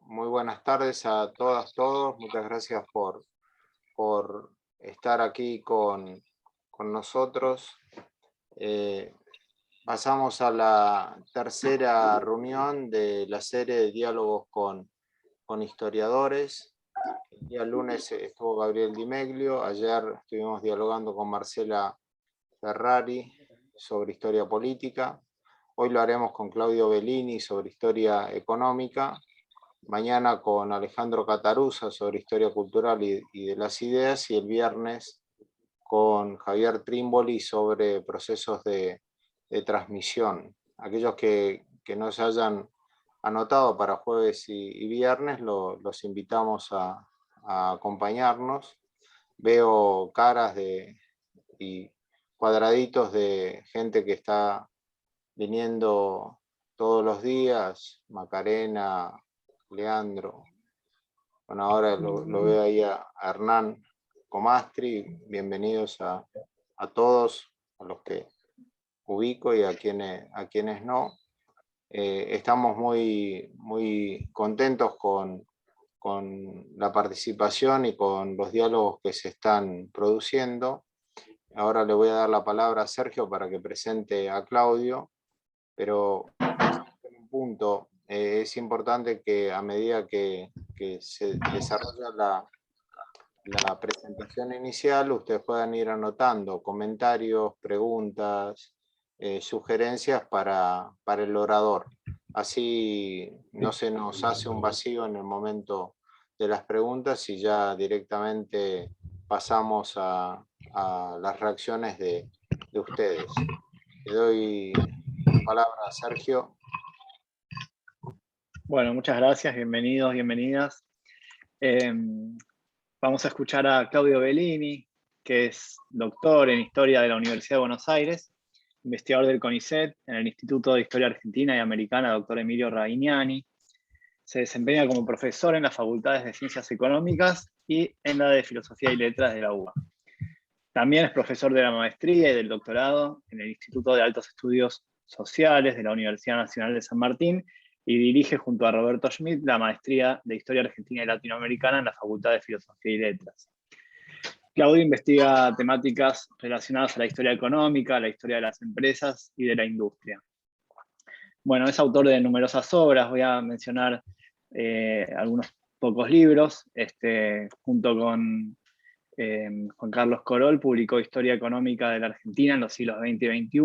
Muy buenas tardes a todas, todos. Muchas gracias por estar aquí con nosotros. Eh, Pasamos a la tercera reunión de la serie de diálogos con historiadores. El día lunes estuvo Gabriel Di Meglio, ayer estuvimos dialogando con Marcela Ferrari sobre historia política. Hoy lo haremos con Claudio Bellini sobre historia económica. Mañana con Alejandro Cataruza sobre historia cultural y de las ideas, y el viernes con Javier Trimboli sobre procesos de transmisión. Aquellos que no se hayan anotado para jueves y viernes, los invitamos a acompañarnos. Veo caras y cuadraditos de gente que está viniendo todos los días: Macarena, Leandro. Bueno, ahora lo veo ahí a Hernán Comastri. Bienvenidos a todos, a los que ubico y a quienes no. Estamos muy contentos con la participación y con los diálogos que se están produciendo. Ahora le voy a dar la palabra a Sergio para que presente a Claudio, pero en un punto es importante que a medida que se desarrolla la presentación inicial, ustedes puedan ir anotando comentarios, preguntas, sugerencias para el orador. Así no se nos hace un vacío en el momento de las preguntas y ya directamente pasamos a las reacciones de ustedes. Le doy la palabra a Sergio. Bueno, muchas gracias, bienvenidos, bienvenidas. Vamos a escuchar a Claudio Bellini, que es doctor en Historia de la Universidad de Buenos Aires, investigador del CONICET en el Instituto de Historia Argentina y Americana, doctor Emilio Rainiani. Se desempeña como profesor en las facultades de Ciencias Económicas y en la de Filosofía y Letras de la UBA. También es profesor de la maestría y del doctorado en el Instituto de Altos Estudios Sociales de la Universidad Nacional de San Martín, y dirige junto a Roberto Schmidt la maestría de Historia Argentina y Latinoamericana en la Facultad de Filosofía y Letras. Claudio investiga temáticas relacionadas a la historia económica, la historia de las empresas y de la industria. Bueno, es autor de numerosas obras. Voy a mencionar algunos pocos libros. Junto con Juan Carlos Corol publicó Historia Económica de la Argentina en los siglos XX y XXI,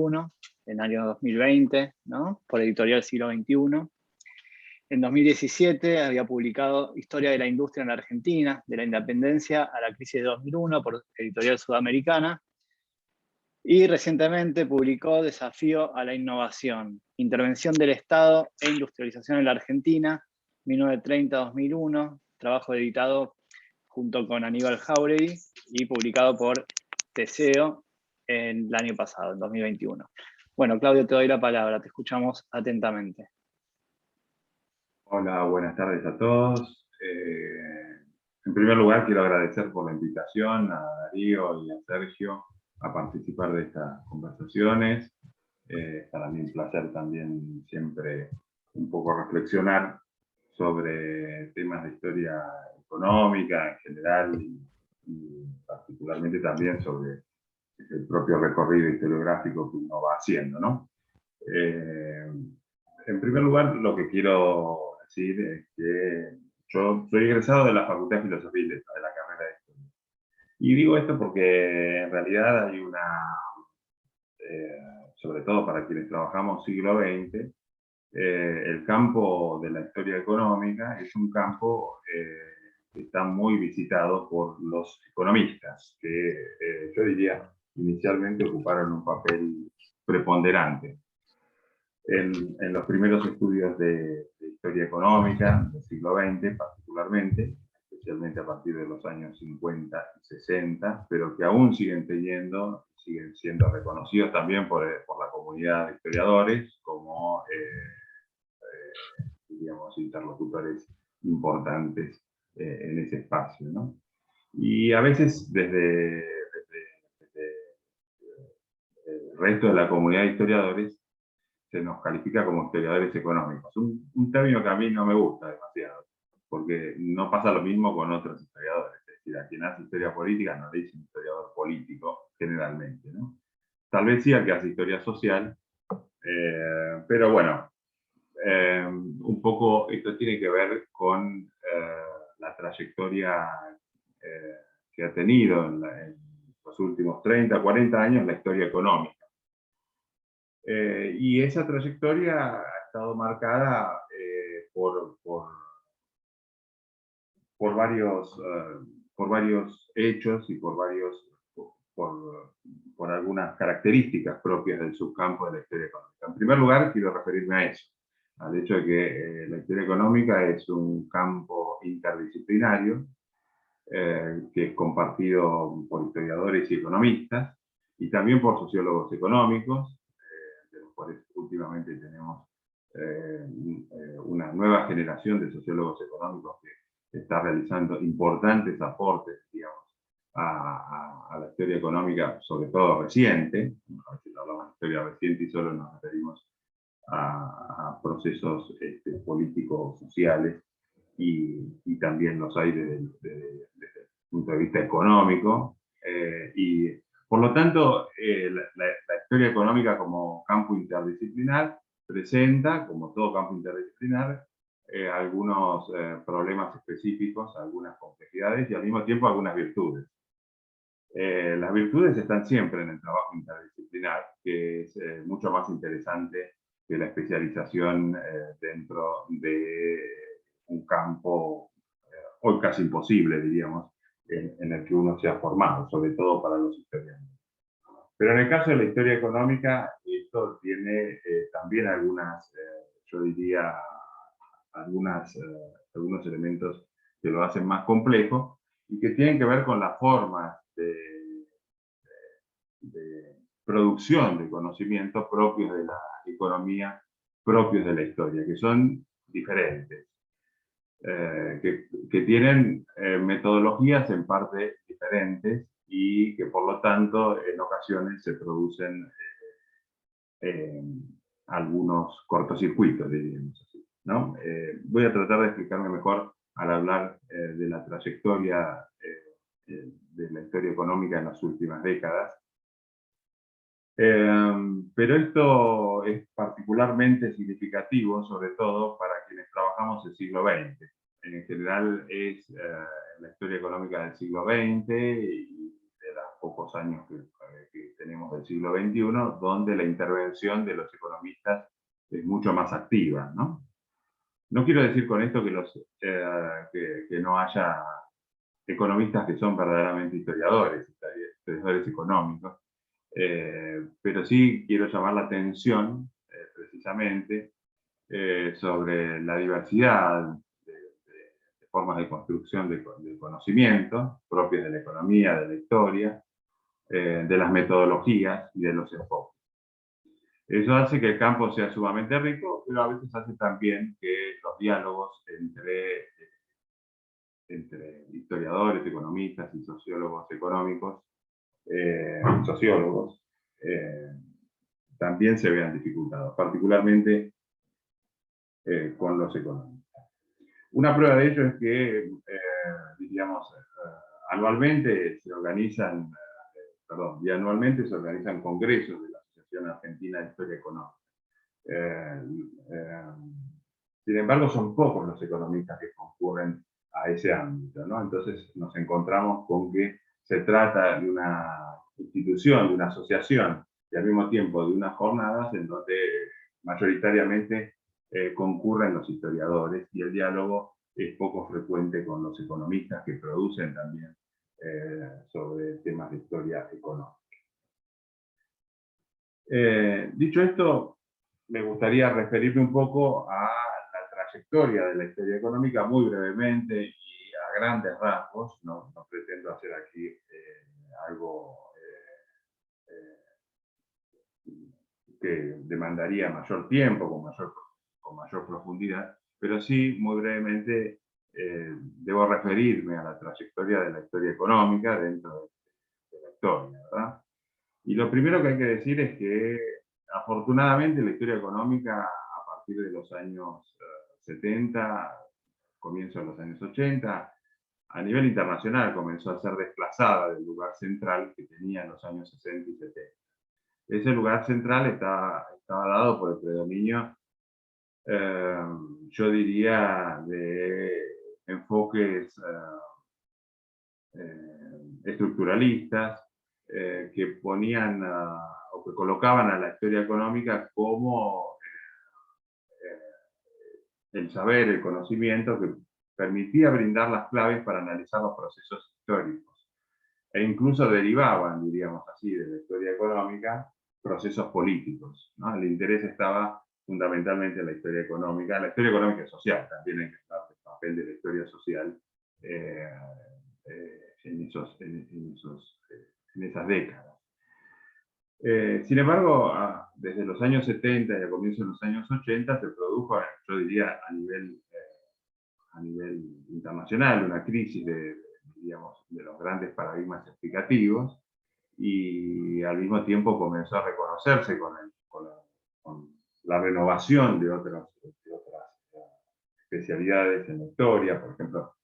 en el año 2020, ¿no? Por Editorial Siglo XXI. En 2017 había publicado Historia de la Industria en la Argentina, de la Independencia a la Crisis de 2001, por Editorial Sudamericana. Y recientemente publicó Desafío a la Innovación, Intervención del Estado e Industrialización en la Argentina, 1930-2001, trabajo editado junto con Aníbal Jáuregui y publicado por Teseo el año pasado, en 2021. Bueno, Claudio, te doy la palabra, te escuchamos atentamente. Hola, buenas tardes a todos. En primer lugar, quiero agradecer por la invitación a Darío y a Sergio a participar de estas conversaciones. Para mí un placer también siempre un poco reflexionar sobre temas de historia económica en general y particularmente también sobre el propio recorrido historiográfico que uno va haciendo, ¿no? En primer lugar, lo que quiero decir es que yo soy egresado de la Facultad de Filosofía y Letras, de la carrera de Historia. Y digo esto porque en realidad hay sobre todo para quienes trabajamos siglo XX, el campo de la historia económica es un campo que está muy visitado por los economistas, que yo diría inicialmente ocuparon un papel preponderante. En los primeros estudios de historia económica del siglo XX particularmente, especialmente a partir de los años 50 y 60, pero que aún siguen siendo reconocidos también por la comunidad de historiadores como diríamos, interlocutores importantes en ese espacio, ¿no? Y a veces desde el resto de la comunidad de historiadores se nos califica como historiadores económicos, un término que a mí no me gusta demasiado. porque no pasa lo mismo con otros historiadores. Es decir, a quien hace historia política no le dice un historiador político, generalmente, ¿no? Tal vez sí al que hace historia social, pero bueno, un poco esto tiene que ver con la trayectoria que ha tenido en los últimos 30, 40 años la historia económica. Y esa trayectoria ha estado marcada por varios hechos y por algunas características propias del subcampo de la historia económica. En primer lugar, quiero referirme a eso, al hecho de que la historia económica es un campo interdisciplinario que es compartido por historiadores y economistas, y también por sociólogos económicos, de los cuales últimamente tenemos una nueva generación de sociólogos económicos que está realizando importantes aportes, digamos, a la historia económica, sobre todo reciente. A veces hablamos de historia reciente y solo nos referimos a procesos políticos, sociales, y también los hay desde el punto de vista económico. Y por lo tanto, la historia económica como campo interdisciplinar presenta, como todo campo interdisciplinar, algunos problemas específicos, algunas complejidades y al mismo tiempo algunas virtudes. Las virtudes están siempre en el trabajo interdisciplinar, que es mucho más interesante que la especialización dentro de un campo hoy casi imposible, diríamos, en el que uno se ha formado, sobre todo para los historiadores. Pero en el caso de la historia económica, esto tiene también algunas, yo diría, algunos elementos que lo hacen más complejo y que tienen que ver con las formas de producción de conocimiento propios de la economía, propios de la historia, que son diferentes, que tienen metodologías en parte diferentes y que por lo tanto en ocasiones se producen algunos cortocircuitos, diríamos así, ¿no? Voy a tratar de explicarme mejor al hablar de la trayectoria de la historia económica en las últimas décadas. Pero esto es particularmente significativo, sobre todo para quienes trabajamos el siglo XX. En general es la historia económica del siglo XX y de los pocos años que tenemos del siglo XXI, donde la intervención de los economistas es mucho más activa, ¿no? No quiero decir con esto que no haya economistas que son verdaderamente historiadores económicos, pero sí quiero llamar la atención precisamente sobre la diversidad de formas de construcción de conocimiento propias de la economía, de la historia, de las metodologías y de los enfoques. Eso hace que el campo sea sumamente rico, pero a veces hace también que los diálogos entre historiadores, economistas y sociólogos económicos, también se vean dificultados, particularmente con los economistas. Una prueba de ello es que, diríamos, bianualmente se organizan congresos de la Asociación Argentina de Historia Económica. Sin embargo, son pocos los economistas que concurren a ese ámbito, ¿no? Entonces nos encontramos con que se trata de una institución, de una asociación, y al mismo tiempo de unas jornadas en donde mayoritariamente concurren los historiadores, y el diálogo es poco frecuente con los economistas que producen también sobre temas de historia económica. Dicho esto, me gustaría referirme un poco a la trayectoria de la historia económica muy brevemente y a grandes rasgos. No pretendo hacer aquí algo que demandaría mayor tiempo, con mayor profundidad, pero sí, muy brevemente, debo referirme a la trayectoria de la historia económica dentro de la historia, ¿verdad? Y lo primero que hay que decir es que, afortunadamente, la historia económica, a partir de los años 70, comienzo de los años 80, a nivel internacional comenzó a ser desplazada del lugar central que tenía en los años 60 y 70. Ese lugar central estaba dado por el predominio, yo diría, de enfoques estructuralistas que ponían o que colocaban a la historia económica como el saber, el conocimiento que permitía brindar las claves para analizar los procesos históricos. E incluso derivaban, diríamos así, de la historia económica, procesos políticos, ¿no? El interés estaba fundamentalmente en la historia económica y social, también hay que hablar del papel de la historia social en esas décadas. Sin embargo, desde los años 70 y a comienzos de los años 80 se produjo, yo diría, a nivel internacional, una crisis digamos, de los grandes paradigmas explicativos, y al mismo tiempo comenzó a reconocerse con la renovación de otras especialidades en la historia. Por ejemplo,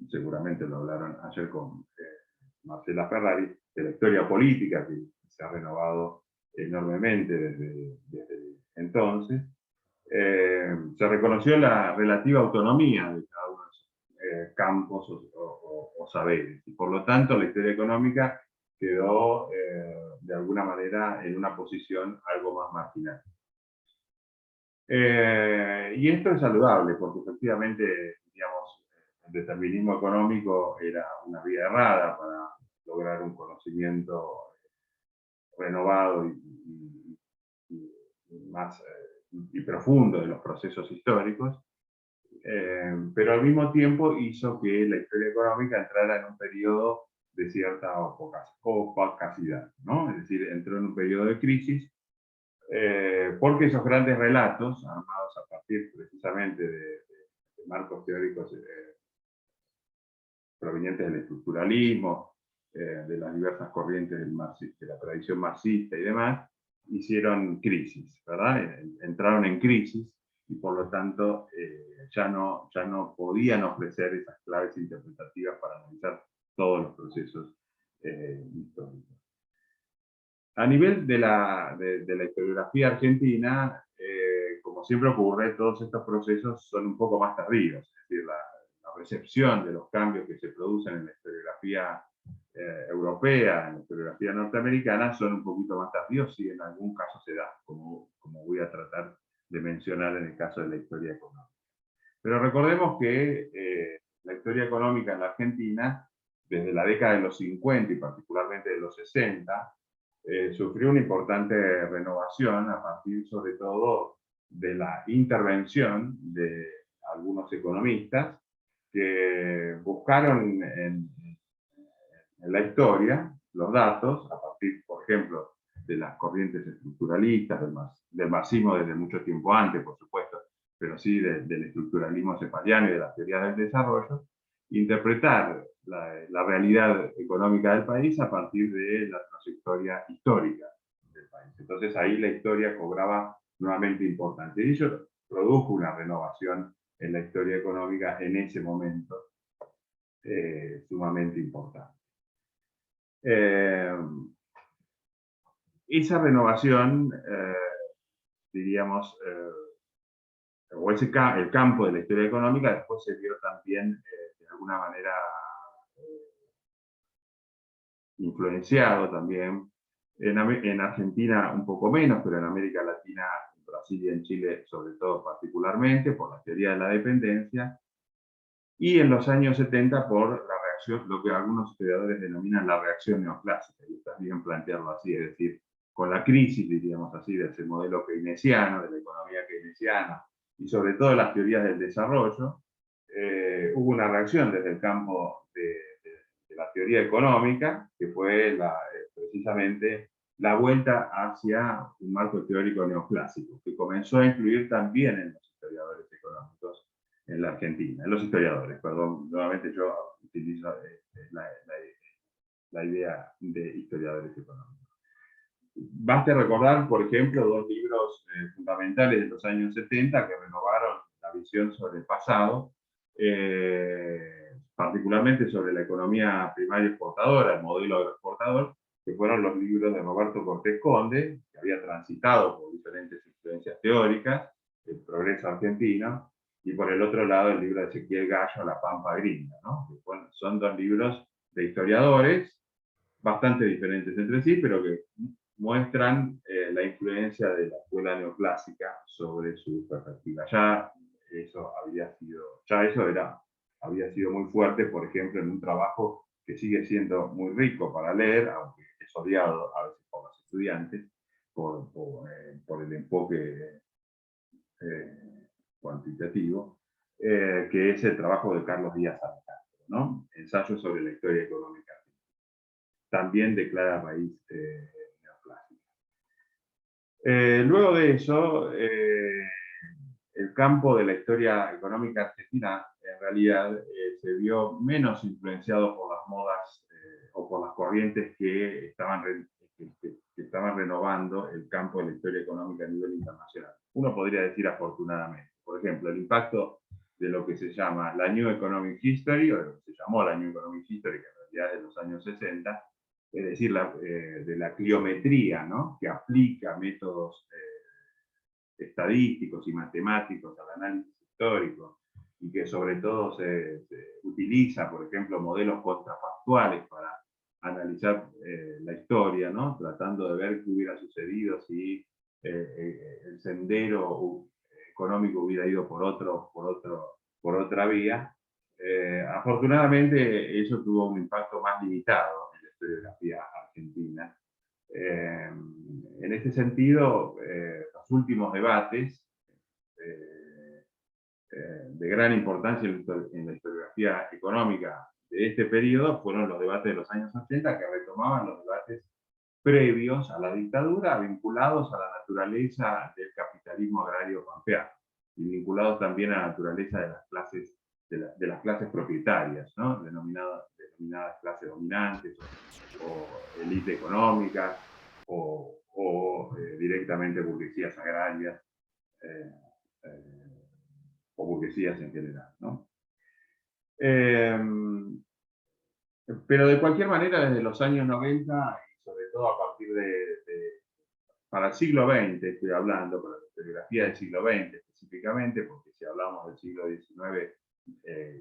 seguramente lo hablaron ayer con Marcela Ferrari, de la historia política, que se ha renovado enormemente desde entonces. Se reconoció la relativa autonomía de cada uno de esos campos o saberes, y por lo tanto la historia económica quedó de alguna manera en una posición algo más marginal. Y esto es saludable, porque efectivamente, digamos, el determinismo económico era una vía errada para lograr un conocimiento renovado y más y profundo de los procesos históricos, pero al mismo tiempo hizo que la historia económica entrara en un periodo de cierta opacidad, ¿no? Es decir, entró en un periodo de crisis, porque esos grandes relatos, armados a partir precisamente de marcos teóricos provenientes del estructuralismo, de las diversas corrientes de la tradición marxista y demás, hicieron crisis, ¿verdad? Entraron en crisis y por lo tanto ya no podían ofrecer esas claves interpretativas para analizar todos los procesos históricos. A nivel de la historiografía argentina, como siempre ocurre, todos estos procesos son un poco más tardíos, es decir, la recepción de los cambios que se producen en la historiografía europea, en la historiografía norteamericana, son un poquito más tardíos, si en algún caso se da, como voy a tratar de mencionar en el caso de la historia económica. Pero recordemos que la historia económica en la Argentina, desde la década de los 50 y particularmente de los 60, sufrió una importante renovación a partir sobre todo de la intervención de algunos economistas que buscaron en la historia los datos a partir, por ejemplo, de las corrientes estructuralistas, del marxismo desde mucho tiempo antes, por supuesto, pero sí del estructuralismo cepaliano y de las teorías del desarrollo, interpretar la realidad económica del país a partir de la trayectoria histórica del país. Entonces ahí la historia cobraba nuevamente importancia. Y eso produjo una renovación en la historia económica en ese momento sumamente importante. Esa renovación, diríamos, o el campo de la historia económica después se vio también de alguna manera influenciado también, en Argentina un poco menos, pero en América Latina, en Brasil y en Chile sobre todo particularmente, por la teoría de la dependencia, y en los años 70 por la reacción, lo que algunos historiadores denominan la reacción neoclásica, y está bien plantearlo así, es decir, con la crisis, diríamos así, de ese modelo keynesiano, de la economía keynesiana, y sobre todo las teorías del desarrollo, hubo una reacción desde el campo de la teoría económica, que fue precisamente la vuelta hacia un marco teórico neoclásico, que comenzó a influir también en los historiadores económicos en la Argentina, en los historiadores, perdón, nuevamente yo utilizo la idea de historiadores económicos. Basta recordar, por ejemplo, dos libros fundamentales de los años 70 que renovaron la visión sobre el pasado. particularmente sobre la economía primaria exportadora, el modelo agroexportador, que fueron los libros de Roberto Cortés Conde, que había transitado por diferentes influencias teóricas, el progreso argentino, y por el otro lado el libro de Ezequiel Gallo, La Pampa Gringa, ¿no? Que son dos libros de historiadores, bastante diferentes entre sí, pero que muestran la influencia de la escuela neoclásica sobre su perspectiva. Ya eso había sido muy fuerte, por ejemplo, en un trabajo que sigue siendo muy rico para leer, aunque es odiado a veces por los estudiantes, por el enfoque cuantitativo, que es el trabajo de Carlos Díaz Alcántara, ¿no? Ensayo sobre la historia económica. También de clara raíz neoclásica. Luego de eso, el campo de la historia económica argentina en realidad se vio menos influenciado por las modas o por las corrientes que estaban renovando el campo de la historia económica a nivel internacional. Uno podría decir afortunadamente. Por ejemplo, el impacto de lo que se llama la New Economic History, o lo que se llamó la New Economic History, que en realidad es de los años 60, es decir, de la cliometría, ¿no? Que aplica métodos estadísticos y matemáticos al análisis histórico, y que sobre todo se utiliza, por ejemplo, modelos contrafactuales para analizar la historia, ¿no? Tratando de ver qué hubiera sucedido si el sendero económico hubiera ido por otra vía. Afortunadamente eso tuvo un impacto más limitado en la historiografía argentina. En este sentido, los últimos debates de gran importancia en la historiografía económica de este periodo fueron los debates de los años 80, que retomaban los debates previos a la dictadura, vinculados a la naturaleza del capitalismo agrario pampeano y vinculados también a la naturaleza de las clases propietarias, ¿no? denominadas clases dominantes o élite económica o directamente burguesías agrarias o burguesías en general, ¿no? Pero de cualquier manera, desde los años 90, y sobre todo a partir para el siglo XX, estoy hablando, para la historiografía del siglo XX específicamente, porque si hablamos del siglo XIX,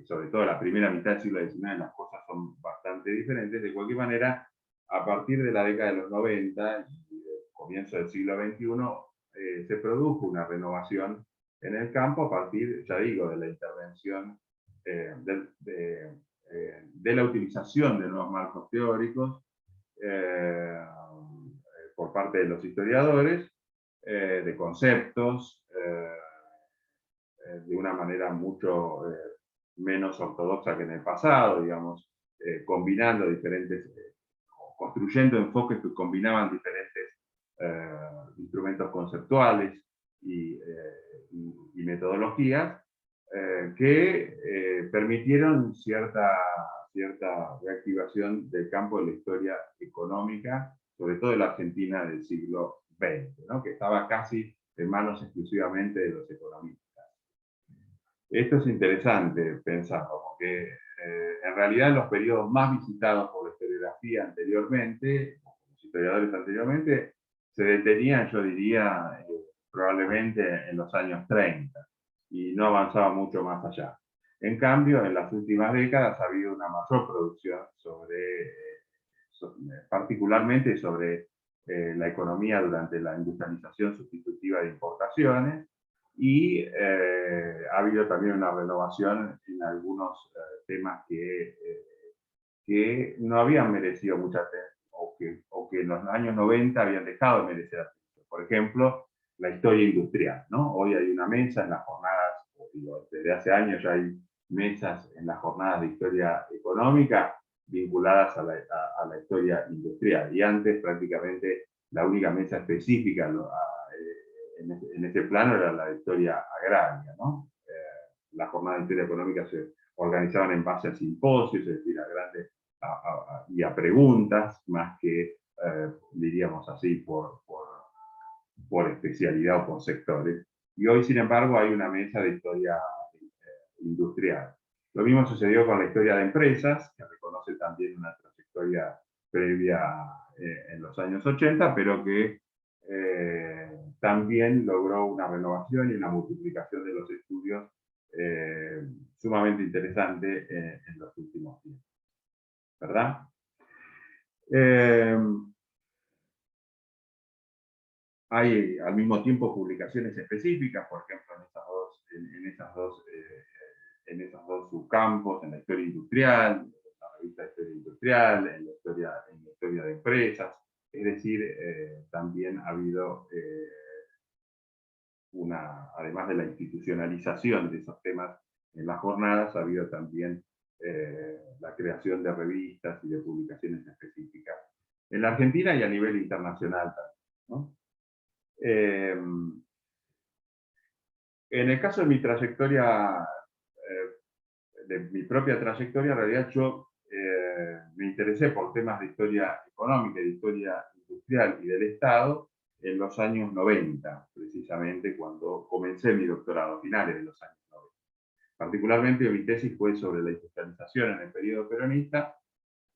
sobre todo la primera mitad del siglo XIX, las cosas son bastante diferentes. De cualquier manera, a partir de la década de los 90 y el comienzo del siglo XXI, se produjo una renovación en el campo a partir, ya digo, de la intervención, de la utilización de nuevos marcos teóricos por parte de los historiadores, de conceptos, de una manera mucho menos ortodoxa que en el pasado, digamos, combinando construyendo enfoques que combinaban diferentes instrumentos conceptuales y metodologías que permitieron cierta reactivación del campo de la historia económica, sobre todo de la Argentina del siglo XX, ¿no? Que estaba casi en manos exclusivamente de los economistas. Esto es interesante pensarlo, porque en realidad los periodos más visitados por la historiografía anteriormente, los historiadores anteriormente, se detenían, yo diría, probablemente en los años 30, y no avanzaba mucho más allá. En cambio, en las últimas décadas ha habido una mayor producción particularmente sobre la economía durante la industrialización sustitutiva de importaciones, y ha habido también una renovación en algunos temas que no habían merecido mucha atención, o que en los años 90 habían dejado de merecer atención. Por ejemplo, la historia industrial, ¿no? Hoy hay una mesa en las jornadas, desde hace años ya hay mesas en las jornadas de historia económica vinculadas a la historia industrial, y antes prácticamente la única mesa específica en ese plano era la historia agraria, ¿no? Las jornadas de historia económica se organizaban en base a simposios, es decir, y a preguntas, más que, diríamos así, por especialidad o por sectores. Y hoy, sin embargo, hay una mesa de historia industrial. Lo mismo sucedió con la historia de empresas, que reconoce también una trayectoria previa en los años 80, pero que también logró una renovación y una multiplicación de los estudios sumamente interesante en los últimos tiempos. ¿Verdad? Hay al mismo tiempo publicaciones específicas, por ejemplo, en esos dos subcampos, en la historia industrial, en la revista Historia Industrial, en la historia de empresas. Es decir, también ha habido además de la institucionalización de esos temas en las jornadas, ha habido también la creación de revistas y de publicaciones específicas en la Argentina y a nivel internacional también, ¿no? En el caso de mi trayectoria, de mi propia trayectoria, en realidad yo me interesé por temas de historia económica, de historia industrial y del Estado en los años 90, precisamente cuando comencé mi doctorado, a finales de los años 90. Particularmente mi tesis fue sobre la industrialización en el periodo peronista,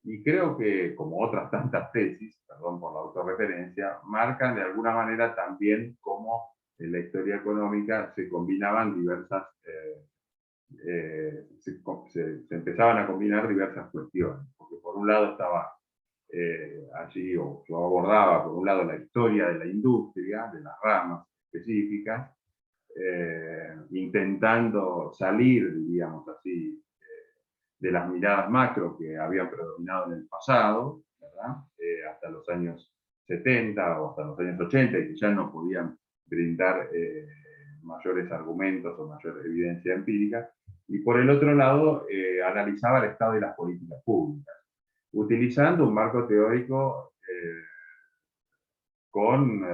y creo que, como otras tantas tesis, perdón por la autorreferencia, marcan de alguna manera también cómo en la historia económica se combinaban diversas, se empezaban a combinar diversas cuestiones, porque por un lado estaba allí, o yo abordaba por un lado la historia de la industria, de las ramas específicas, intentando salir, diríamos así, de las miradas macro que habían predominado en el pasado, ¿verdad? Hasta los años 70 o hasta los años 80, y que ya no podían brindar mayores argumentos o mayor evidencia empírica. Y por el otro lado, analizaba el estado de las políticas públicas, utilizando un marco teórico con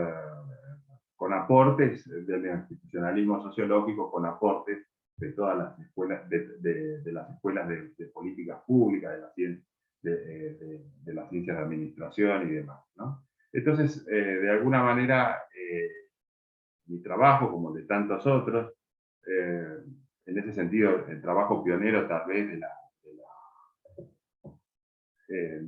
aportes del institucionalismo sociológico, con aportes de todas las escuelas, de las escuelas de políticas públicas, de las ciencias de administración y demás, ¿no? Entonces, de alguna manera, mi trabajo, como el de tantos otros, en ese sentido, el trabajo pionero tal vez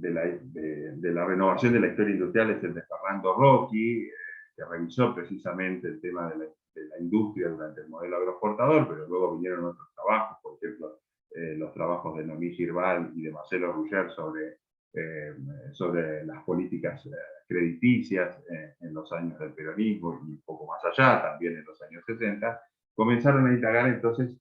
de la renovación de la historia industrial es el de Fernando Rocchi, que revisó precisamente el tema de la industria durante el modelo agroexportador, pero luego vinieron otros trabajos, por ejemplo, los trabajos de Noemí Girbal y de Marcelo Ruller sobre las políticas crediticias en los años del peronismo y un poco más allá, también en los años 60, comenzaron a indagar entonces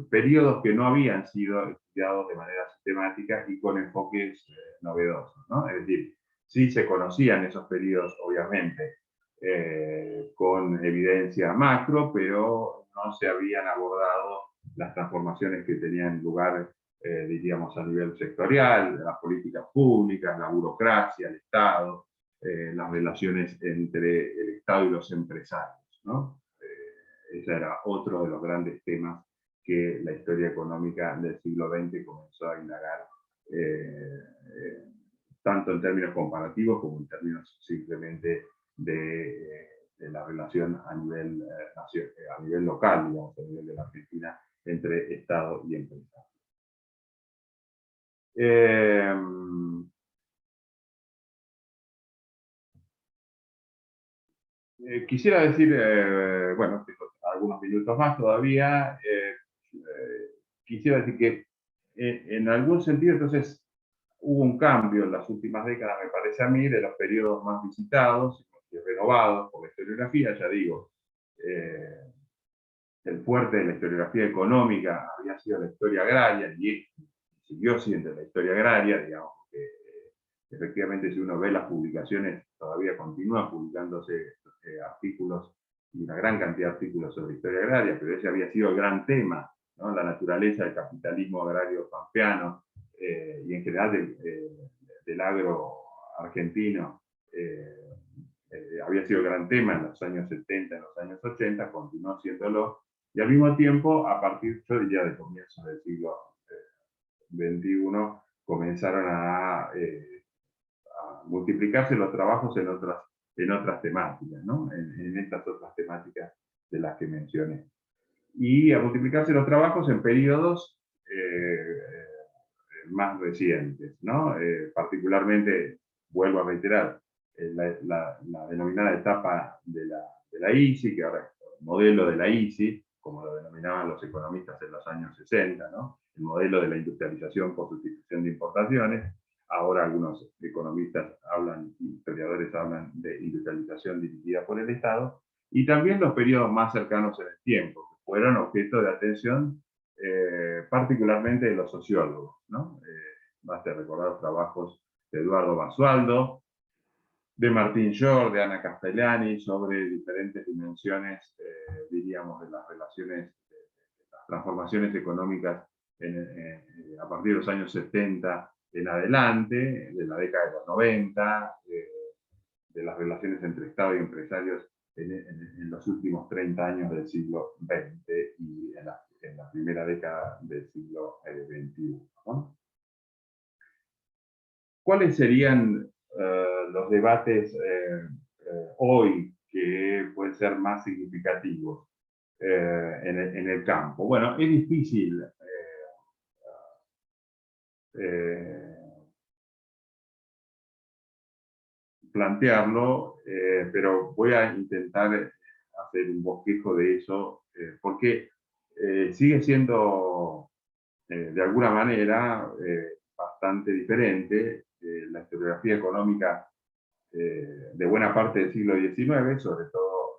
periodos que no habían sido estudiados de manera sistemática y con enfoques novedosos, ¿no? Es decir, sí se conocían esos periodos, obviamente, con evidencia macro, pero no se habían abordado las transformaciones que tenían lugar, diríamos, a nivel sectorial, las políticas públicas, la burocracia, el Estado, las relaciones entre el Estado y los empresarios, ¿no? Ese era otro de los grandes temas que la historia económica del siglo XX comenzó a indagar, tanto en términos comparativos como en términos simplemente de la relación a nivel local, digamos, a nivel de la Argentina, entre Estado y empresa. Quisiera decir, bueno, tengo algunos minutos más todavía, quisiera decir que en algún sentido entonces hubo un cambio en las últimas décadas, me parece a mí, de los periodos más visitados y renovados por la historiografía. Ya digo, el fuerte de la historiografía económica había sido la historia agraria y siguió siendo la historia agraria, digamos, que efectivamente si uno ve las publicaciones, todavía continúan publicándose artículos, y una gran cantidad de artículos sobre historia agraria, pero ese había sido el gran tema, ¿no? La naturaleza del capitalismo agrario pampeano y en general del agro argentino había sido el gran tema en los años 70, en los años 80, continuó siéndolo, y al mismo tiempo, a partir, yo diría, de comienzos del siglo XXI, comenzaron a multiplicarse los trabajos en otras temáticas, ¿no? En estas otras temáticas de las que mencioné. Y a multiplicarse los trabajos en periodos más recientes, ¿no? Particularmente, vuelvo a reiterar, la denominada etapa de la ISI, que ahora es el modelo de la ISI, como lo denominaban los economistas en los años 60, ¿no? El modelo de la industrialización por sustitución de importaciones. Ahora algunos economistas hablan, historiadores hablan de industrialización dirigida por el Estado, y también los periodos más cercanos en el tiempo, que fueron objeto de atención particularmente de los sociólogos, ¿no? Basta recordar los trabajos de Eduardo Basualdo, de Martín Llor, de Ana Castellani, sobre diferentes dimensiones, diríamos, de las relaciones, de las transformaciones económicas a partir de los años 70 en adelante, de la década de los 90, de las relaciones entre Estado y empresarios en los últimos 30 años del siglo XX y en la primera década del siglo XXI, ¿no? ¿Cuáles serían los debates hoy que pueden ser más significativos en el campo? Bueno, es difícil plantearlo, pero voy a intentar hacer un bosquejo de eso, porque sigue siendo, de alguna manera, bastante diferente la historiografía económica de buena parte del siglo XIX, sobre todo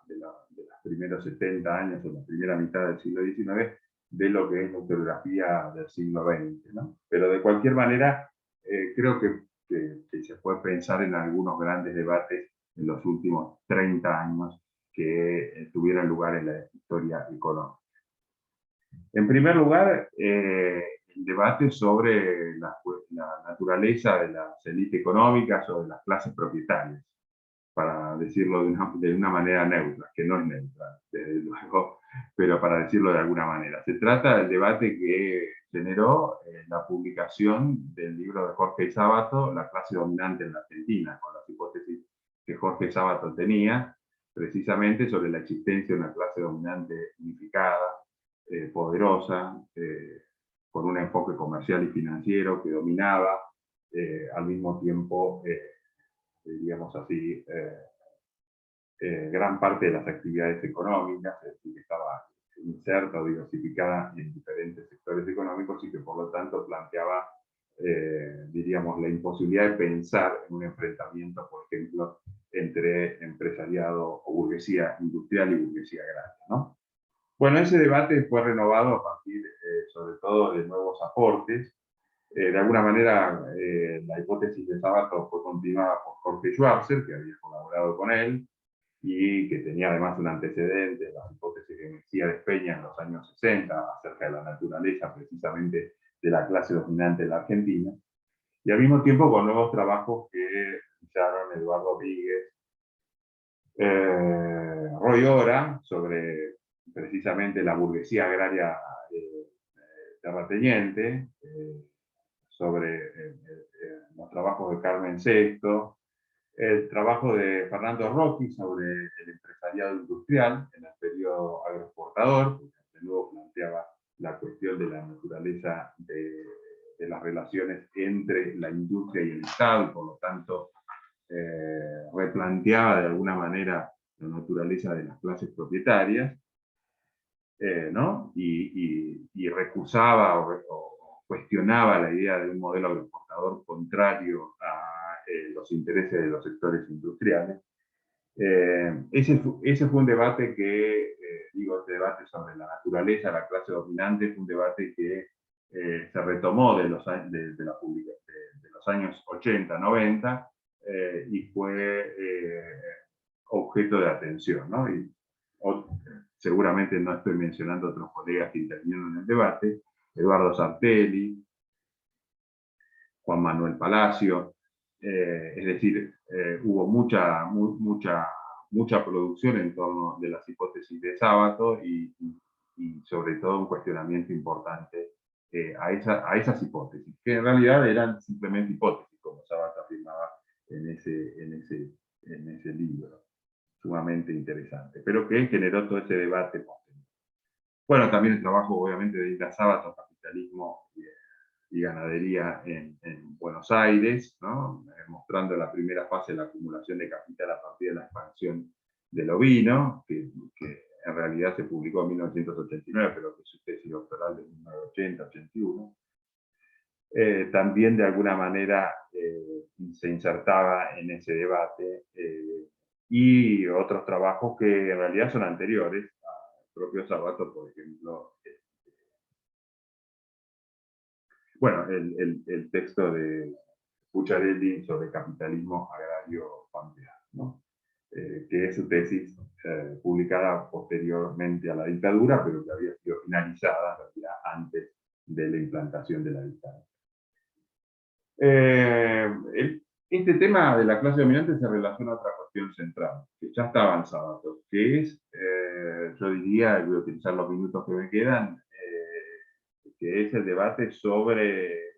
de los primeros 70 años o la primera mitad del siglo XIX, de lo que es la historiografía del siglo XX, ¿no? Pero de cualquier manera, creo que se puede pensar en algunos grandes debates en los últimos 30 años que tuvieron lugar en la historia económica. En primer lugar, el debate sobre la naturaleza de las élites económicas o de las clases propietarias, para decirlo de una manera neutra, que no es neutra, desde luego, pero para decirlo de alguna manera. Se trata del debate que generó la publicación del libro de Jorge Sábato, La clase dominante en la Argentina, con las hipótesis que Jorge Sábato tenía, precisamente sobre la existencia de una clase dominante unificada, poderosa, con un enfoque comercial y financiero que dominaba, al mismo tiempo, diríamos así, gran parte de las actividades económicas, es decir, que estaba inserta o diversificada en diferentes sectores económicos y que por lo tanto planteaba, diríamos, la imposibilidad de pensar en un enfrentamiento, por ejemplo, entre empresariado o burguesía industrial y burguesía agraria, ¿no? Bueno, ese debate fue renovado a partir, sobre todo, de nuevos aportes. De alguna manera, la hipótesis de Sábato fue continuada por Jorge Schwarzer, que había colaborado con él, y que tenía además un antecedente, la hipótesis que Mejía despeña en los años 60, acerca de la naturaleza precisamente de la clase dominante en la Argentina, y al mismo tiempo con nuevos trabajos que realizaron Eduardo Víguez, Roy Ora, sobre precisamente la burguesía agraria terrateniente, sobre los trabajos de Carmen Sexto, el trabajo de Fernando Rocchi sobre el empresariado industrial en el periodo agroexportador, que de nuevo planteaba la cuestión de la naturaleza de las relaciones entre la industria y el Estado, y por lo tanto replanteaba de alguna manera la naturaleza de las clases propietarias, ¿no? Y recusaba o cuestionaba la idea de un modelo agroexportador contrario a los intereses de los sectores industriales. Ese fue un debate que, este debate sobre la naturaleza de la clase dominante, fue un debate que se retomó de los años 80, 90, y fue objeto de atención, ¿no? Seguramente no estoy mencionando otros colegas que intervinieron en el debate, Eduardo Sartelli, Juan Manuel Palacio, es decir, hubo mucha producción en torno de las hipótesis de Sábato y sobre todo un cuestionamiento importante a esas hipótesis, que en realidad eran simplemente hipótesis, como Sábato afirmaba en ese libro, sumamente interesante, pero que generó todo ese debate. Bueno, también el trabajo, obviamente, de Hilda Sábato, Capitalismo y Ganadería en Buenos Aires, ¿no? Mostrando la primera fase de la acumulación de capital a partir de la expansión del ovino, que en realidad se publicó en 1989, pero que es su tesis doctoral de 1980-81. También de alguna manera se insertaba en ese debate, y otros trabajos que en realidad son anteriores al propio Sábato, por ejemplo. Bueno, el texto de Pucciarelli sobre capitalismo agrario familiar, ¿no? Que es su tesis publicada posteriormente a la dictadura, pero que había sido finalizada en realidad antes de la implantación de la dictadura. Este tema de la clase dominante se relaciona a otra cuestión central, que ya está avanzada, que es, yo diría, voy a utilizar los minutos que me quedan, que es el debate sobre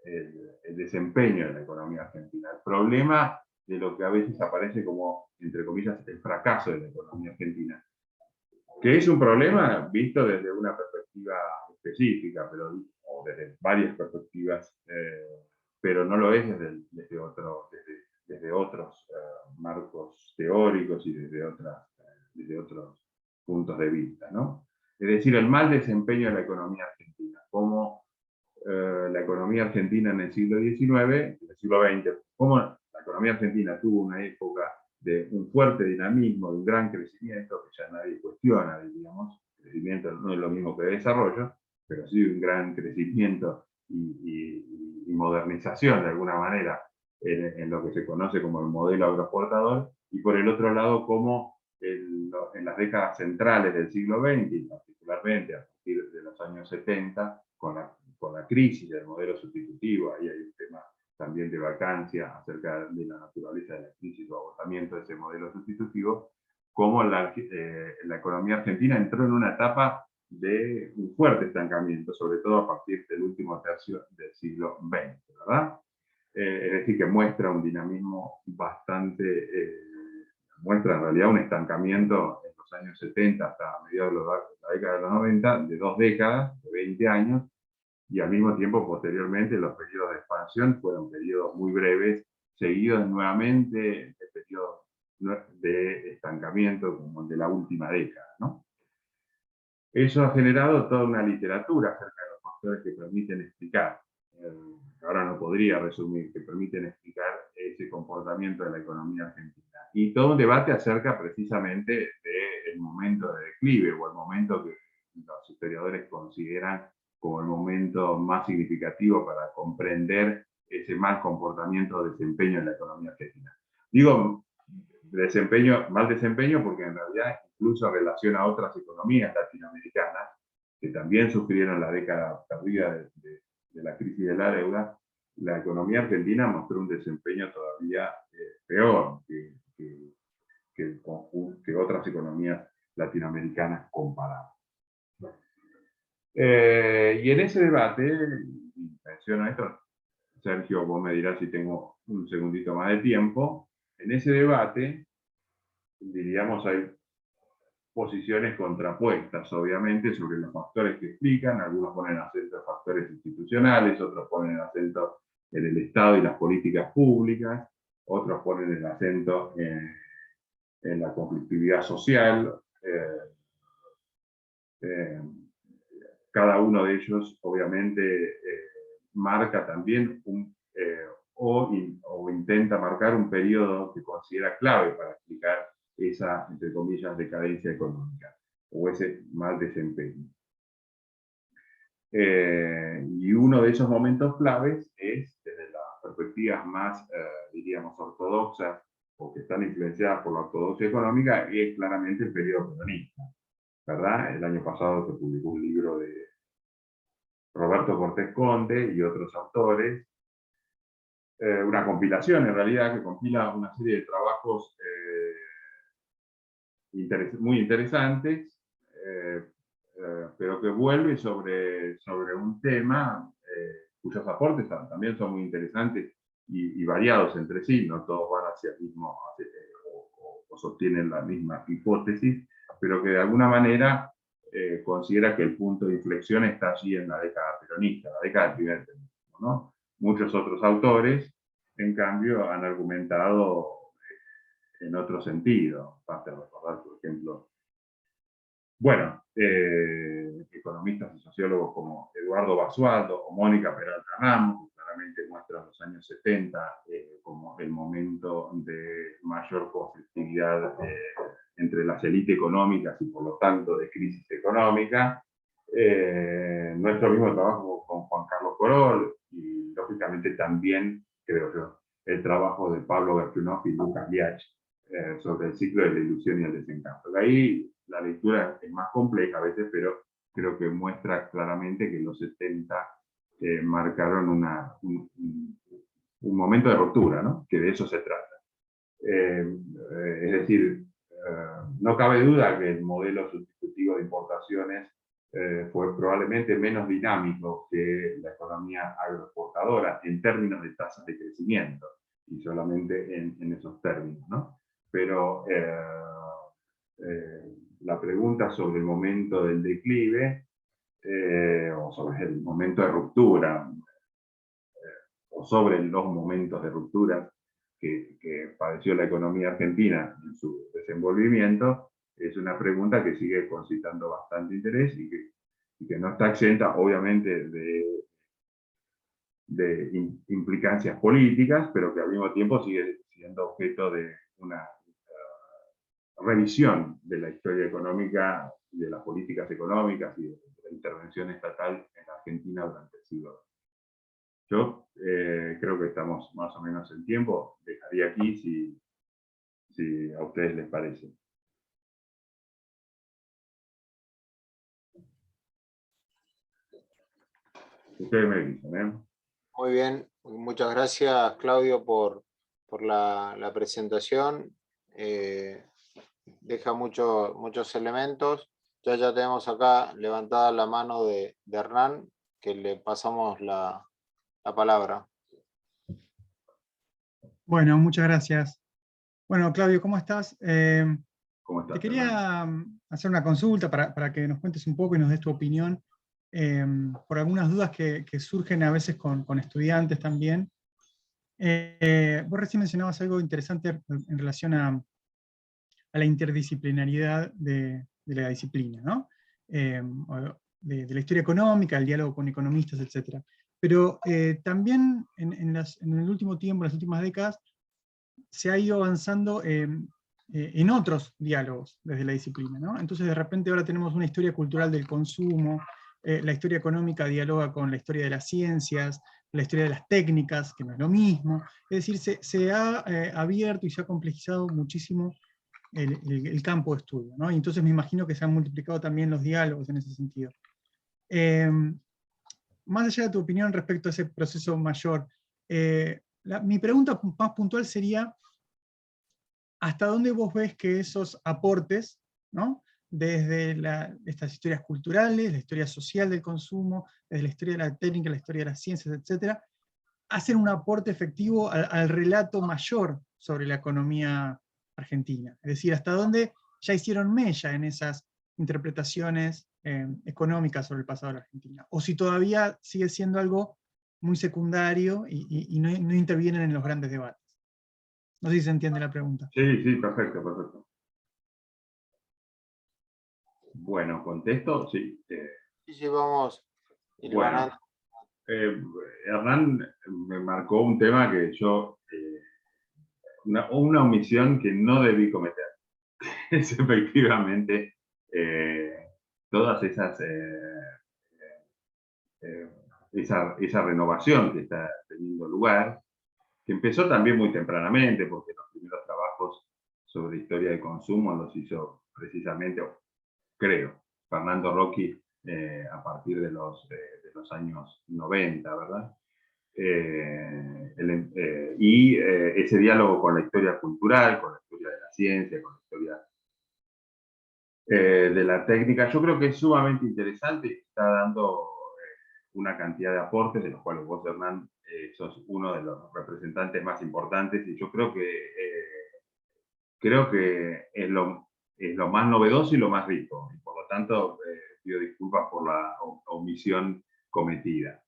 el desempeño de la economía argentina. El problema de lo que a veces aparece como, entre comillas, el fracaso de la economía argentina, que es un problema visto desde una perspectiva específica, o desde varias perspectivas, pero no lo es desde otros marcos teóricos y desde otros puntos de vista, ¿no? Es decir, el mal desempeño de la economía argentina, como la economía argentina en el siglo XIX, en el siglo XX, cómo la economía argentina tuvo una época de un fuerte dinamismo, de un gran crecimiento, que ya nadie cuestiona, diríamos. Crecimiento no es lo mismo que desarrollo, pero sí un gran crecimiento y modernización, de alguna manera, en lo que se conoce como el modelo agroexportador, y por el otro lado, como en las décadas centrales del siglo XX, y particularmente a partir de los años 70, con la crisis del modelo sustitutivo, ahí hay un tema también de vacancia acerca de la naturaleza de la crisis o agotamiento de ese modelo sustitutivo, cómo la economía argentina entró en una etapa de un fuerte estancamiento, sobre todo a partir del último tercio del siglo XX, ¿verdad? Es decir, que muestra un dinamismo bastante, muestra en realidad un estancamiento en los años 70 hasta mediados de la década de los 90, de 2 décadas, de 20 años, y al mismo tiempo, posteriormente, los periodos de expansión fueron periodos muy breves, seguidos nuevamente de periodos de estancamiento, como el de la última década, ¿no? Eso ha generado toda una literatura acerca de los factores que permiten explicar, ahora no podría resumir, que permiten explicar ese comportamiento de la economía argentina. Y todo un debate acerca precisamente del momento de declive, o el momento que los historiadores consideran como el momento más significativo para comprender ese mal comportamiento o desempeño en la economía argentina. Digo mal desempeño porque en realidad incluso en relación a otras economías latinoamericanas que también sufrieron la década tardía de la crisis de la deuda, la economía argentina mostró un desempeño todavía peor que otras economías latinoamericanas comparadas. Y en ese debate, menciono esto, Sergio, vos me dirás si tengo un segundito más de tiempo, en ese debate, diríamos, hay posiciones contrapuestas, obviamente, sobre los factores que explican. Algunos ponen acento en factores institucionales, otros ponen acento en el Estado y las políticas públicas, otros ponen el acento en la conflictividad social. Cada uno de ellos, obviamente, marca también o intenta marcar un periodo que considera clave para explicar esa, entre comillas, decadencia económica o ese mal desempeño. Y uno de esos momentos claves es, desde las perspectivas más, diríamos, ortodoxas o que están influenciadas por la ortodoxia económica, es claramente el periodo peronista, ¿verdad? El año pasado se publicó un libro de Roberto Cortés Conde y otros autores, una compilación en realidad que compila una serie de trabajos muy interesantes, pero que vuelve sobre un tema cuyos aportes también son muy interesantes y variados entre sí, no todos van hacia el mismo, o sostienen la misma hipótesis, pero que de alguna manera considera que el punto de inflexión está allí en la década peronista, la década del primer peronismo, ¿no? Muchos otros autores, en cambio, han argumentado en otro sentido. Basta recordar, por ejemplo, bueno, economistas y sociólogos como Eduardo Basualdo o Mónica Peralta Ramos, que claramente muestran los años 70 como el momento de mayor conflictividad entre las élites económicas y por lo tanto de crisis económica. Nuestro mismo trabajo con Juan Carlos Corol y lógicamente también, creo yo, el trabajo de Pablo Gershunov y Lucas Liach sobre el ciclo de la ilusión y el desencanto. De ahí la lectura es más compleja a veces, pero creo que muestra claramente que los 70 marcaron un momento de ruptura, ¿no? Que de eso se trata. Es decir, no cabe duda que el modelo sustitutivo de importaciones fue probablemente menos dinámico que la economía agroexportadora en términos de tasas de crecimiento, y solamente en esos términos, ¿no? Pero la pregunta sobre el momento del declive, o sobre el momento de ruptura, o sobre los momentos de ruptura que padeció la economía argentina en su desenvolvimiento, es una pregunta que sigue concitando bastante interés y que no está exenta, obviamente, de implicancias políticas, pero que al mismo tiempo sigue siendo objeto de una revisión de la historia económica, de las políticas económicas y de la intervención estatal en Argentina durante el siglo XX. Yo creo que estamos más o menos en tiempo. Dejaría aquí si a ustedes les parece. Ustedes me dicen, ¿eh? Muy bien, muchas gracias Claudio por la presentación. Deja muchos elementos. Ya tenemos acá levantada la mano de Hernán, que le pasamos la palabra. Bueno, muchas gracias. Bueno, Claudio, ¿cómo estás? ¿Cómo estás, Te quería hacer una consulta para que nos cuentes un poco y nos des tu opinión por algunas dudas que surgen a veces con estudiantes también. Vos recién mencionabas algo interesante en relación a la interdisciplinariedad de la disciplina, ¿no? De la historia económica, el diálogo con economistas, etc. Pero también en el último tiempo, en las últimas décadas, se ha ido avanzando en otros diálogos desde la disciplina, ¿no? Entonces de repente ahora tenemos una historia cultural del consumo, la historia económica dialoga con la historia de las ciencias, la historia de las técnicas, que no es lo mismo. Es decir, se ha abierto y se ha complejizado muchísimo el campo de estudio, ¿no? Y entonces me imagino que se han multiplicado también los diálogos en ese sentido. Más allá de tu opinión respecto a ese proceso mayor, mi pregunta más puntual sería, ¿hasta dónde vos ves que esos aportes, ¿no? Desde estas historias culturales, la historia social del consumo, desde la historia de la técnica, la historia de las ciencias, etc., hacen un aporte efectivo al relato mayor sobre la economía argentina? Es decir, ¿hasta dónde ya hicieron mella en esas interpretaciones económicas sobre el pasado de la Argentina? O si todavía sigue siendo algo muy secundario y no intervienen en los grandes debates. No sé si se entiende la pregunta. Sí, perfecto, perfecto. Bueno, contesto, sí. Sí, vamos. Bueno, Hernán me marcó un tema que yo, una omisión que no debí cometer. Es efectivamente todas esas, esa renovación que está teniendo lugar, que empezó también muy tempranamente, porque los primeros trabajos sobre historia del consumo los hizo precisamente, creo, Fernando Rocchi a partir de los años 90, ¿verdad? Ese diálogo con la historia cultural, con la historia de la ciencia, con la historia de la técnica, yo creo que es sumamente interesante y está dando una cantidad de aportes, de los cuales vos, Hernán, sos uno de los representantes más importantes, y yo creo que es lo más novedoso y lo más rico, y por lo lo tanto pido disculpas por la omisión cometida.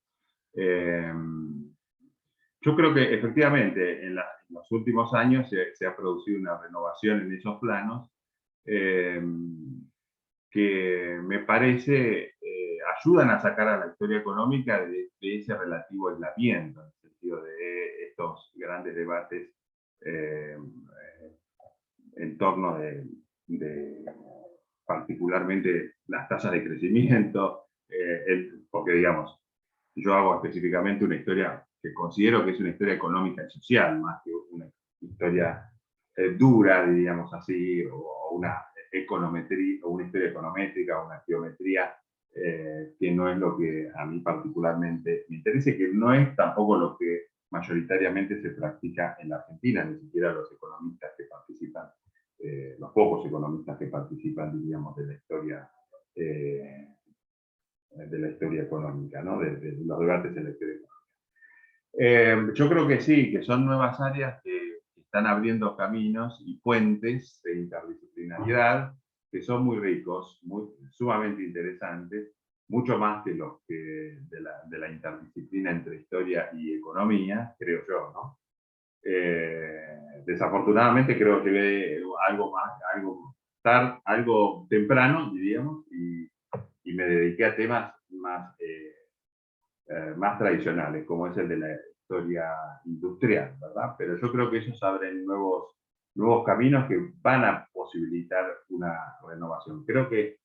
Yo creo que efectivamente en los últimos años se ha producido una renovación en esos planos que me parece ayudan a sacar a la historia económica de ese relativo aislamiento, en el sentido de estos grandes debates en torno de particularmente las tasas de crecimiento, porque digamos, yo hago específicamente una historia que considero que es una historia económica y social, más que una historia dura, diríamos así, o una econometría, o una historia econométrica, o una geometría, que no es lo que a mí particularmente me interesa, que no es tampoco lo que mayoritariamente se practica en la Argentina, ni siquiera los economistas que participan, los pocos economistas que participan, diríamos, de la historia económica, ¿no? de los debates en la historia económica. Yo creo que sí, que son nuevas áreas que están abriendo caminos y puentes de interdisciplinariedad que son muy ricos, sumamente interesantes, mucho más que los que de la interdisciplina entre historia y economía, creo yo, ¿no? Desafortunadamente creo que ve algo temprano, diríamos, y me dediqué a temas más tradicionales, como es el de la historia industrial, ¿verdad? Pero yo creo que esos abren nuevos caminos que van a posibilitar una renovación. Creo que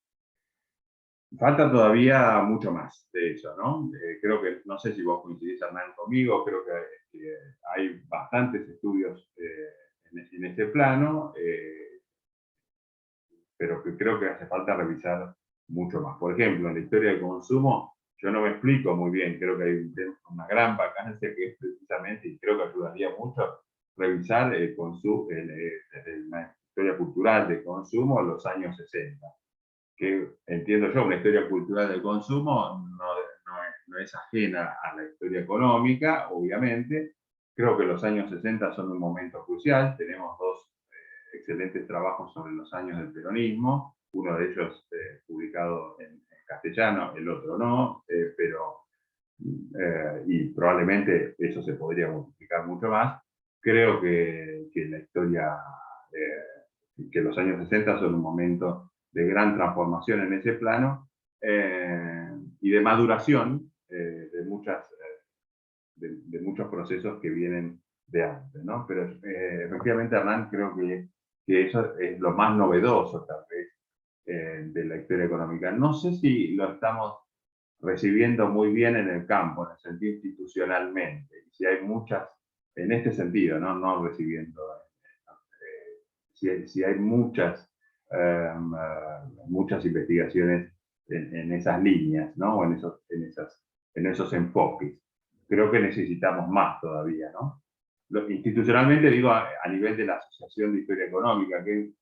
falta todavía mucho más de eso, ¿no? Creo que, no sé si vos coincidís, Hernán, conmigo, creo que hay bastantes estudios en este plano, pero que creo que hace falta revisar mucho más. Por ejemplo, en la historia del consumo, yo no me explico muy bien, creo que hay una gran vacancia que es precisamente, y creo que ayudaría mucho, revisar la historia cultural del consumo en los años 60. Que entiendo yo, una historia cultural del consumo no es ajena a la historia económica, obviamente. Creo que los años 60 son un momento crucial. Tenemos dos excelentes trabajos sobre los años del peronismo, uno de ellos publicado en castellano, el otro no, y probablemente eso se podría multiplicar mucho más. Creo que la historia, que los años 60 son un momento de gran transformación en ese plano y de maduración de muchos procesos que vienen de antes, ¿no? Pero efectivamente, Hernán, creo que eso es lo más novedoso, tal vez, de la historia económica. No sé si lo estamos recibiendo muy bien en el campo, en el sentido institucionalmente, si hay muchas, en este sentido, no recibiendo, si hay muchas investigaciones en esas líneas, ¿no? O en esos enfoques. Creo que necesitamos más todavía, ¿no? Institucionalmente digo a nivel de la Asociación de Historia Económica, que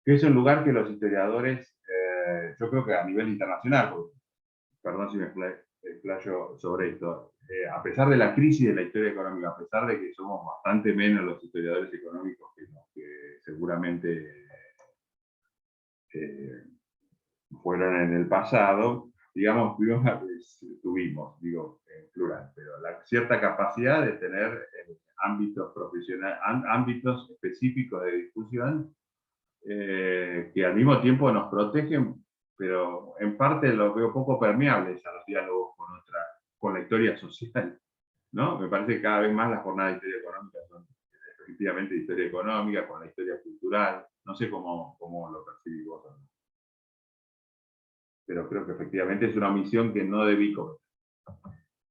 es un lugar que los historiadores, yo creo que a nivel internacional, perdón si me explayo sobre esto, a pesar de la crisis de la historia económica, a pesar de que somos bastante menos los historiadores económicos que los que seguramente fueron en el pasado, digamos, tuvimos, digo en plural, pero cierta capacidad de tener ámbitos profesionales, ámbitos específicos de discusión que al mismo tiempo nos protegen, pero en parte los veo poco permeables a los diálogos con la historia social, ¿no? Me parece que cada vez más las jornadas de historia económica son efectivamente de historia económica, con la historia cultural, no sé cómo lo percibís vos, ¿no? Pero creo que efectivamente es una omisión que no debí cometer.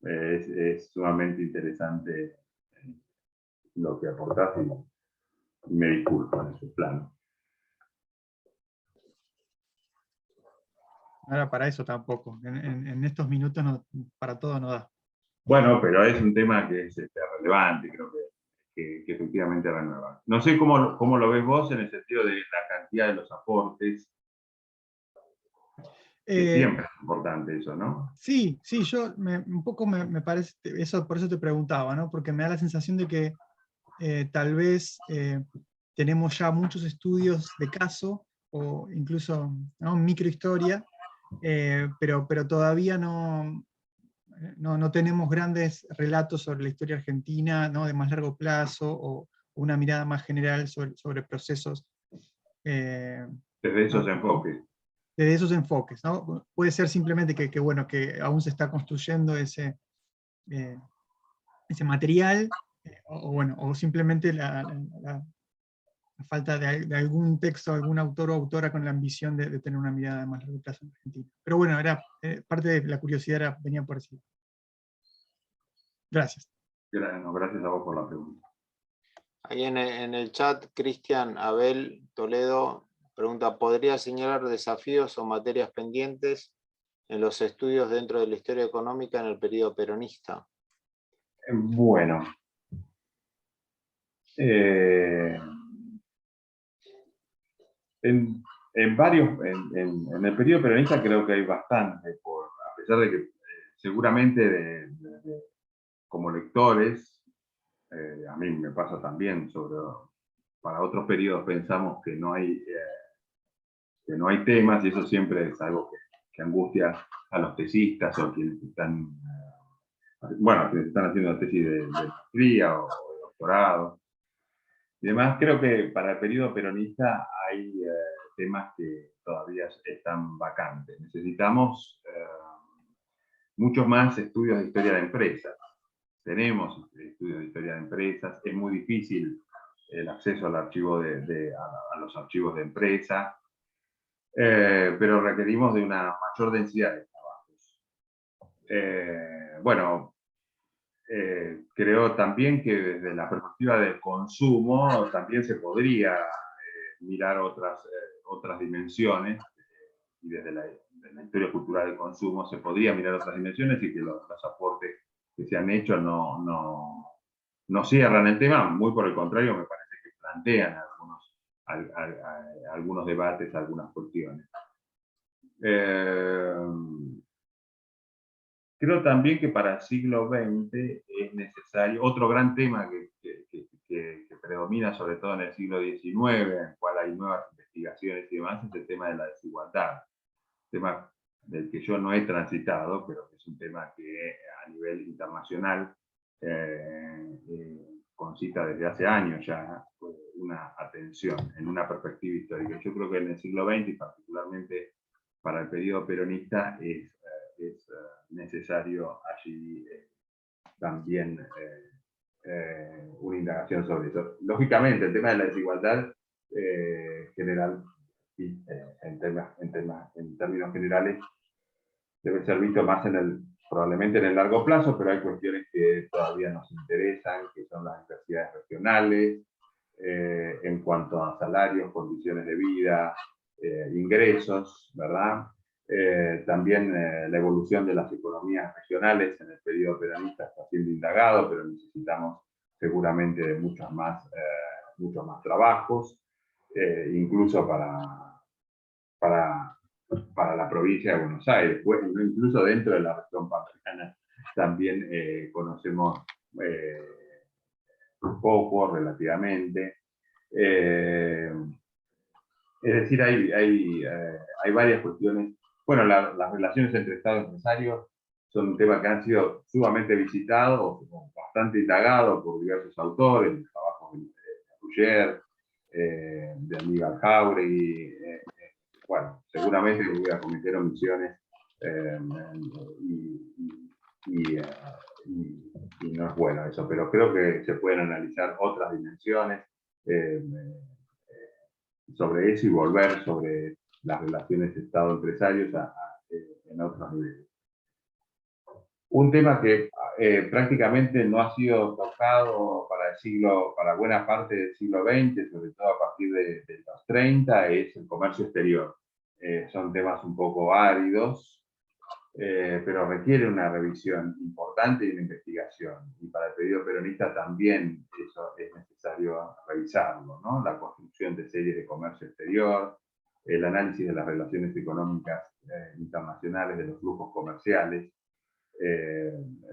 Es sumamente interesante lo que aportás y me disculpo en ese plano. Ahora para eso tampoco. En estos minutos para todo no da. Bueno, pero es un tema que es relevante, creo que efectivamente renueva. No sé cómo lo ves vos en el sentido de la cantidad de los aportes. Siempre es importante eso, ¿no? Sí, yo un poco me parece, por eso te preguntaba, ¿no? Porque me da la sensación de que tal vez tenemos ya muchos estudios de caso o incluso, ¿no?, microhistoria, pero todavía no tenemos grandes relatos sobre la historia argentina, ¿no?, de más largo plazo, o una mirada más general sobre procesos. Desde esos enfoques. Desde esos enfoques, ¿no? Puede ser simplemente que aún se está construyendo ese material, o simplemente la falta de algún texto, algún autor o autora con la ambición de tener una mirada de más largo plazo en Argentina. Pero bueno, era parte de la curiosidad, venía por así. Gracias. Gracias a vos por la pregunta. Ahí en el chat, Cristian Abel Toledo pregunta, ¿podría señalar desafíos o materias pendientes en los estudios dentro de la historia económica en el periodo peronista? Bueno. En el periodo peronista creo que hay bastante, a pesar de que seguramente como lectores, a mí me pasa también, para otros periodos pensamos que no hay temas, y eso siempre es algo que angustia a los tesistas o quienes están, quienes están haciendo la tesis de maestría o de doctorado. Y además creo que para el periodo peronista hay temas que todavía están vacantes. Necesitamos muchos más estudios de historia de empresas. Tenemos estudios de historia de empresas, es muy difícil el acceso al archivo a los archivos de empresa, pero requerimos de una mayor densidad de trabajos. Creo también que desde la perspectiva del consumo también se podría mirar otras dimensiones, y desde la historia cultural del consumo se podría mirar otras dimensiones, y que los aportes que se han hecho no cierran el tema, muy por el contrario, me parece que plantean algunos debates, algunas cuestiones. Creo también que para el siglo XX es necesario, otro gran tema que predomina sobre todo en el siglo XIX, en el cual hay nuevas investigaciones y demás, es el tema de la desigualdad. Tema del que yo no he transitado, pero que es un tema que a nivel internacional concita desde hace años ya una atención en una perspectiva histórica. Yo creo que en el siglo XX, y particularmente para el periodo peronista, es necesario allí también una indagación sobre eso. Lógicamente, el tema de la desigualdad general, en términos generales, debe ser visto más probablemente en el largo plazo, pero hay cuestiones que todavía nos interesan, que son las diversidades regionales, en cuanto a salarios, condiciones de vida, ingresos, ¿verdad? También la evolución de las economías regionales en el periodo peronista está siendo indagado, pero necesitamos seguramente de muchos más trabajos, incluso para la provincia de Buenos Aires. Bueno, incluso dentro de la región pampeana también conocemos poco, relativamente. Es decir, hay varias cuestiones. Bueno, las relaciones entre Estado y empresarios son un tema que han sido sumamente visitados, bastante indagados por diversos autores, trabajos de Ruyer, de Aníbal Jáuregui. Bueno, seguramente voy a cometer omisiones y no es bueno eso, pero creo que se pueden analizar otras dimensiones sobre eso y volver sobre las relaciones Estado-empresarios en otros niveles. Un tema que prácticamente no ha sido tocado para buena parte del siglo XX, sobre todo a partir de los 30, es el comercio exterior. Son temas un poco áridos, pero requiere una revisión importante y una investigación. Y para el periodo peronista también eso es necesario revisarlo, ¿no? La construcción de series de comercio exterior, el análisis de las relaciones económicas internacionales, de los flujos comerciales,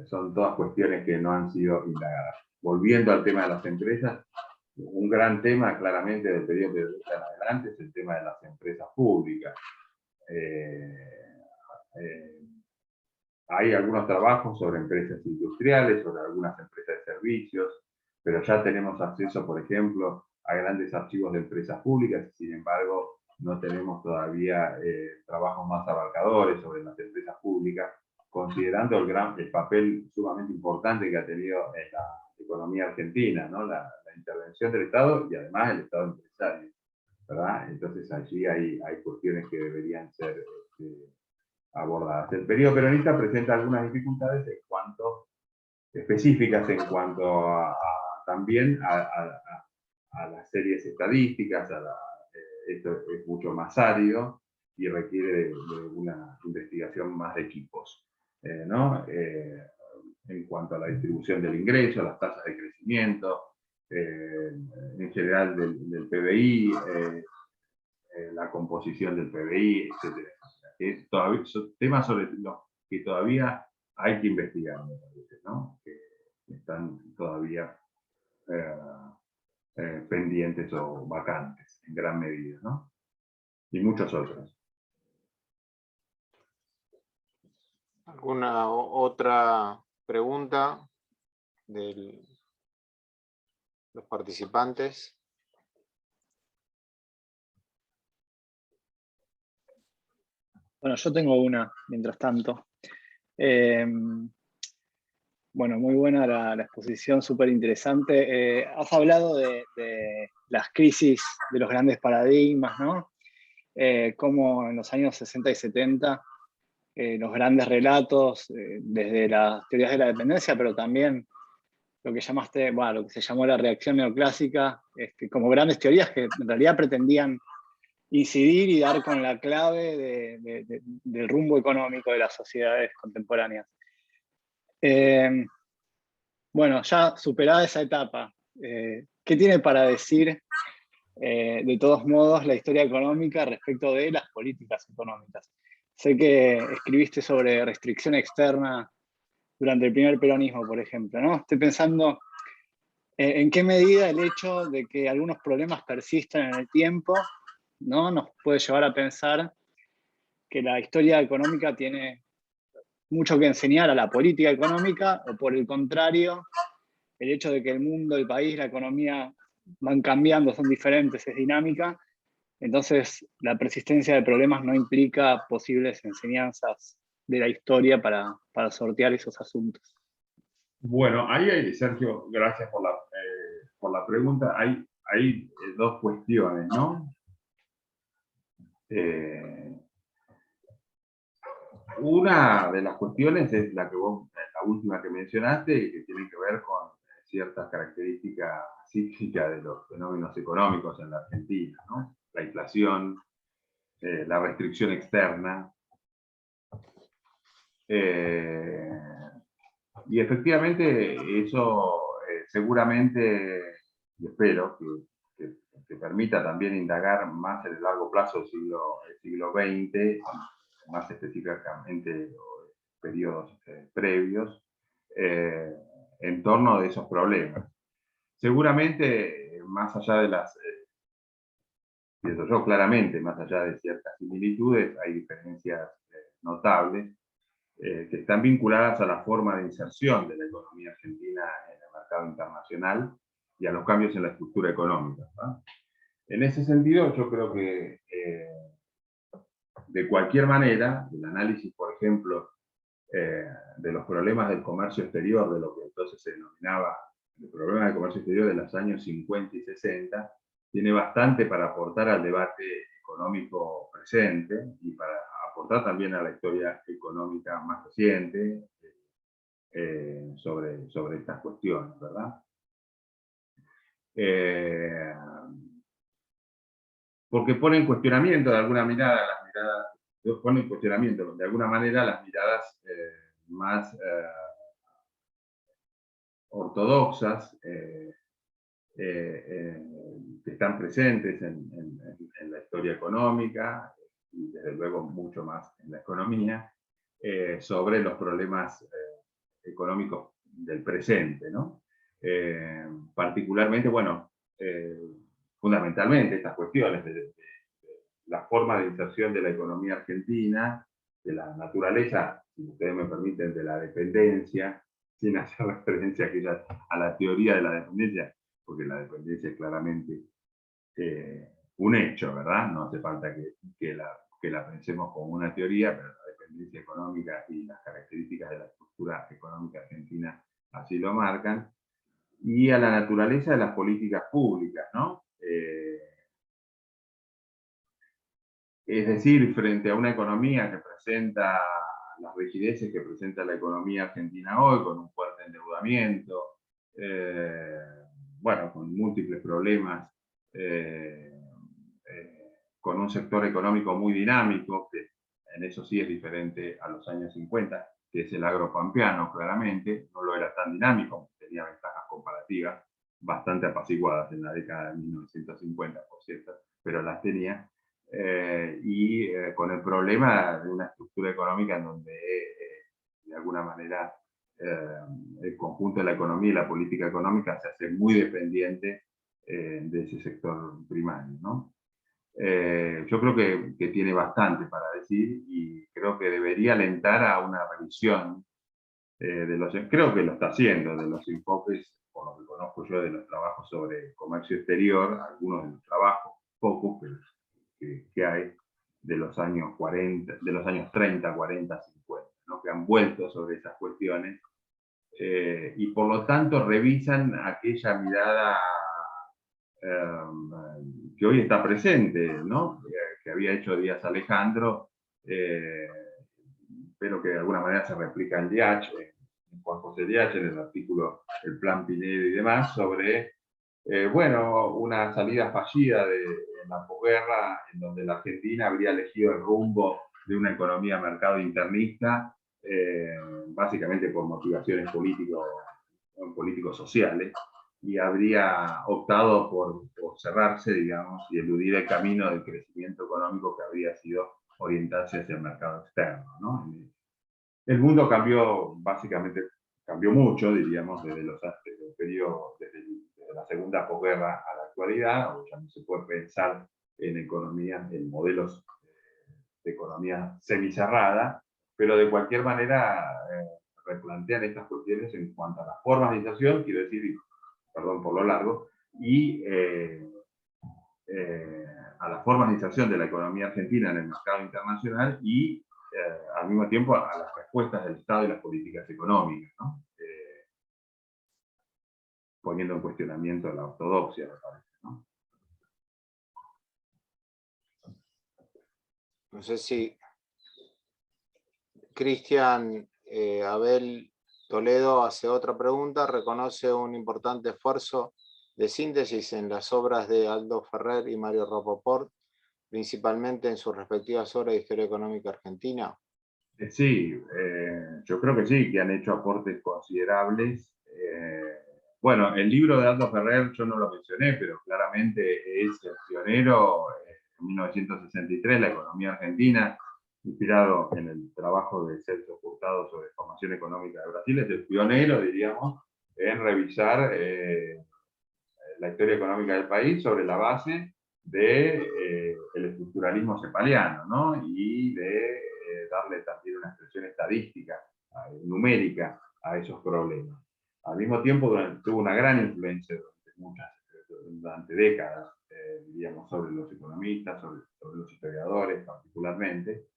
son todas cuestiones que no han sido indagadas. Volviendo al tema de las empresas, un gran tema claramente del periodo peronista en adelante es el tema de las empresas públicas. Hay algunos trabajos sobre empresas industriales, sobre algunas empresas de servicios, pero ya tenemos acceso, por ejemplo, a grandes archivos de empresas públicas, sin embargo, no tenemos todavía trabajos más abarcadores sobre las empresas públicas, considerando el papel sumamente importante que ha tenido en la economía argentina, ¿no? La intervención del Estado y además el Estado empresario, ¿verdad? Entonces allí hay cuestiones que deberían ser abordadas. El periodo peronista presenta algunas dificultades específicas en cuanto también a las series estadísticas, esto es mucho más árido y requiere de una investigación más de equipos, ¿no? En cuanto a la distribución del ingreso, las tasas de crecimiento, en general del PBI, la composición del PBI, etc. Son temas sobre los que todavía hay que investigar, me parece, ¿no? Que están todavía pendientes o vacantes en gran medida, ¿no? Y muchos otros. ¿Alguna otra pregunta de los participantes? Bueno, yo tengo una, mientras tanto. Bueno, muy buena la exposición, súper interesante. Has hablado de las crisis de los grandes paradigmas, ¿no? Cómo en los años 60 y 70 los grandes relatos, desde las teorías de la dependencia, pero también lo que llamaste, bueno, lo que se llamó la reacción neoclásica, como grandes teorías que en realidad pretendían incidir y dar con la clave del rumbo económico de las sociedades contemporáneas. Bueno, ya superada esa etapa, ¿qué tiene para decir, de todos modos, la historia económica respecto de las políticas económicas? Sé que escribiste sobre restricción externa durante el primer peronismo, por ejemplo, ¿no? Estoy pensando en qué medida el hecho de que algunos problemas persistan en el tiempo, ¿no? Nos puede llevar a pensar que la historia económica tiene mucho que enseñar a la política económica, o por el contrario, el hecho de que el mundo, el país, la economía van cambiando, son diferentes, es dinámica, entonces la persistencia de problemas no implica posibles enseñanzas de la historia para sortear esos asuntos. Bueno, ahí, Sergio, gracias por la pregunta. Hay dos cuestiones, ¿no? Una de las cuestiones es la última que mencionaste, que tiene que ver con ciertas características cíclicas de los fenómenos económicos en la Argentina, ¿no? La inflación, la restricción externa. Y efectivamente eso seguramente, y espero que permita también indagar más en el largo plazo del siglo XX, más específicamente periodos previos, en torno de esos problemas. Seguramente, más allá de pienso yo claramente, más allá de ciertas similitudes, hay diferencias notables que están vinculadas a la forma de inserción de la economía argentina en el mercado internacional y a los cambios en la estructura económica, ¿no? En ese sentido, yo creo que de cualquier manera, el análisis, por ejemplo, de los problemas del comercio exterior, de lo que entonces se denominaba el problema del comercio exterior de los años 50 y 60, tiene bastante para aportar al debate económico presente y para aportar también a la historia económica más reciente sobre estas cuestiones, ¿verdad? Porque pone en cuestionamiento de alguna manera pone en cuestionamiento de alguna manera las miradas más ortodoxas que están presentes en la historia económica y desde luego mucho más en la economía sobre los problemas económicos del presente, ¿no? Particularmente, bueno, fundamentalmente estas cuestiones de la forma de inserción de la economía argentina, de la naturaleza, si ustedes me permiten, de la dependencia, sin hacer referencia a la teoría de la dependencia, porque la dependencia es claramente un hecho, ¿verdad? No hace falta que la pensemos como una teoría, pero la dependencia económica y las características de la estructura económica argentina así lo marcan, y a la naturaleza de las políticas públicas, ¿no? Es decir, frente a una economía que presenta las rigideces que presenta la economía argentina hoy, con un fuerte endeudamiento, bueno, con múltiples problemas, con un sector económico muy dinámico, que en eso sí es diferente a los años 50, que es el agropampeano, claramente, no lo era tan dinámico, tenía ventajas comparativas bastante apaciguadas en la década de 1950, por cierto, pero las tenía. Con el problema de una estructura económica en donde de alguna manera el conjunto de la economía y la política económica se hace muy dependiente de ese sector primario, ¿no? Yo creo que tiene bastante para decir y creo que debería alentar a una revisión creo que lo está haciendo, de los enfoques, por lo que conozco yo, de los trabajos sobre comercio exterior, algunos de los trabajos, pocos, pero que hay de los años 40, de los años 30, 40, 50, ¿no? Que han vuelto sobre esas cuestiones y por lo tanto revisan aquella mirada que hoy está presente, ¿no? Que había hecho Díaz Alejandro, pero que de alguna manera se replica en Diach, en Juan José Diach, en el artículo El Plan Pinedo y demás, sobre bueno, una salida fallida de la posguerra, en donde la Argentina habría elegido el rumbo de una economía mercado internista, básicamente por motivaciones político-sociales, y habría optado por cerrarse, digamos, y eludir el camino del crecimiento económico que habría sido orientarse hacia el mercado externo, ¿no? El mundo cambió, básicamente, cambió mucho, diríamos, desde el periodo, desde la segunda posguerra a la actualidad, o ya no se puede pensar en economía, en modelos de economía semicerrada, pero de cualquier manera replantean estas cuestiones en cuanto a la formalización, quiero decir, perdón por lo largo, y a la formalización de la economía argentina en el mercado internacional y al mismo tiempo a las respuestas del Estado y las políticas económicas, ¿no? Poniendo en cuestionamiento la ortodoxia, me parece, ¿no? No sé si Cristian Abel Toledo hace otra pregunta. Reconoce un importante esfuerzo de síntesis en las obras de Aldo Ferrer y Mario Rapoport, principalmente en sus respectivas obras de historia económica argentina. Sí, yo creo que sí, que han hecho aportes considerables. Bueno, el libro de Aldo Ferrer yo no lo mencioné, pero claramente es el pionero en 1963, la economía argentina, inspirado en el trabajo de Celso Furtado sobre formación económica de Brasil, es el pionero, diríamos, en revisar la historia económica del país sobre la base del estructuralismo cepaliano, ¿no? Y de darle también una expresión estadística, numérica a esos problemas. Al mismo tiempo tuvo una gran influencia durante décadas, diríamos, sobre los economistas, sobre los historiadores particularmente,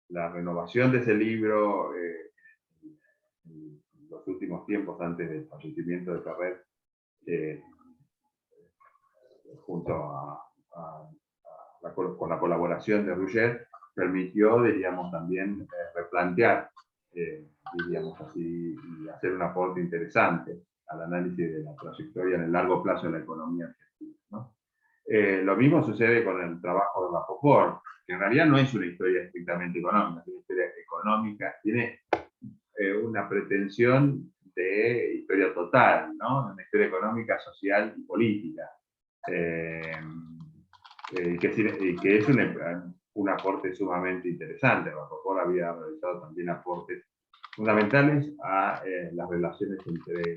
la renovación de ese libro en los últimos tiempos antes del fallecimiento de Ferrer, junto con la colaboración de Rouget, permitió, diríamos, también replantear, diríamos así, y hacer un aporte interesante al análisis de la trayectoria en el largo plazo de la economía argentina, ¿no? Lo mismo sucede con el trabajo de Rapoport, que en realidad no es una historia estrictamente económica, es una historia económica, tiene una pretensión de historia total, ¿no? Una historia económica, social y política. Que es un aporte sumamente interesante. Rapoport había realizado también aportes fundamentales a las relaciones entre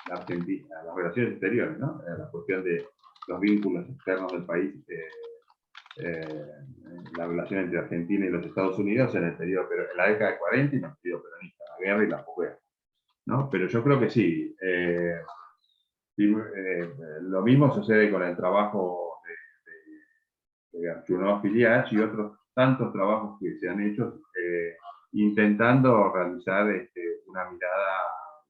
la Argentina, las relaciones exteriores, ¿no? La cuestión de los vínculos externos del país, la relación entre Argentina y los Estados Unidos en el periodo, pero en la década de 40 y en el periodo peronista, la guerra y la posguerra, ¿no? Pero yo creo que sí. Lo mismo sucede con el trabajo de Archunov Iliach y otros tantos trabajos que se han hecho intentando realizar una mirada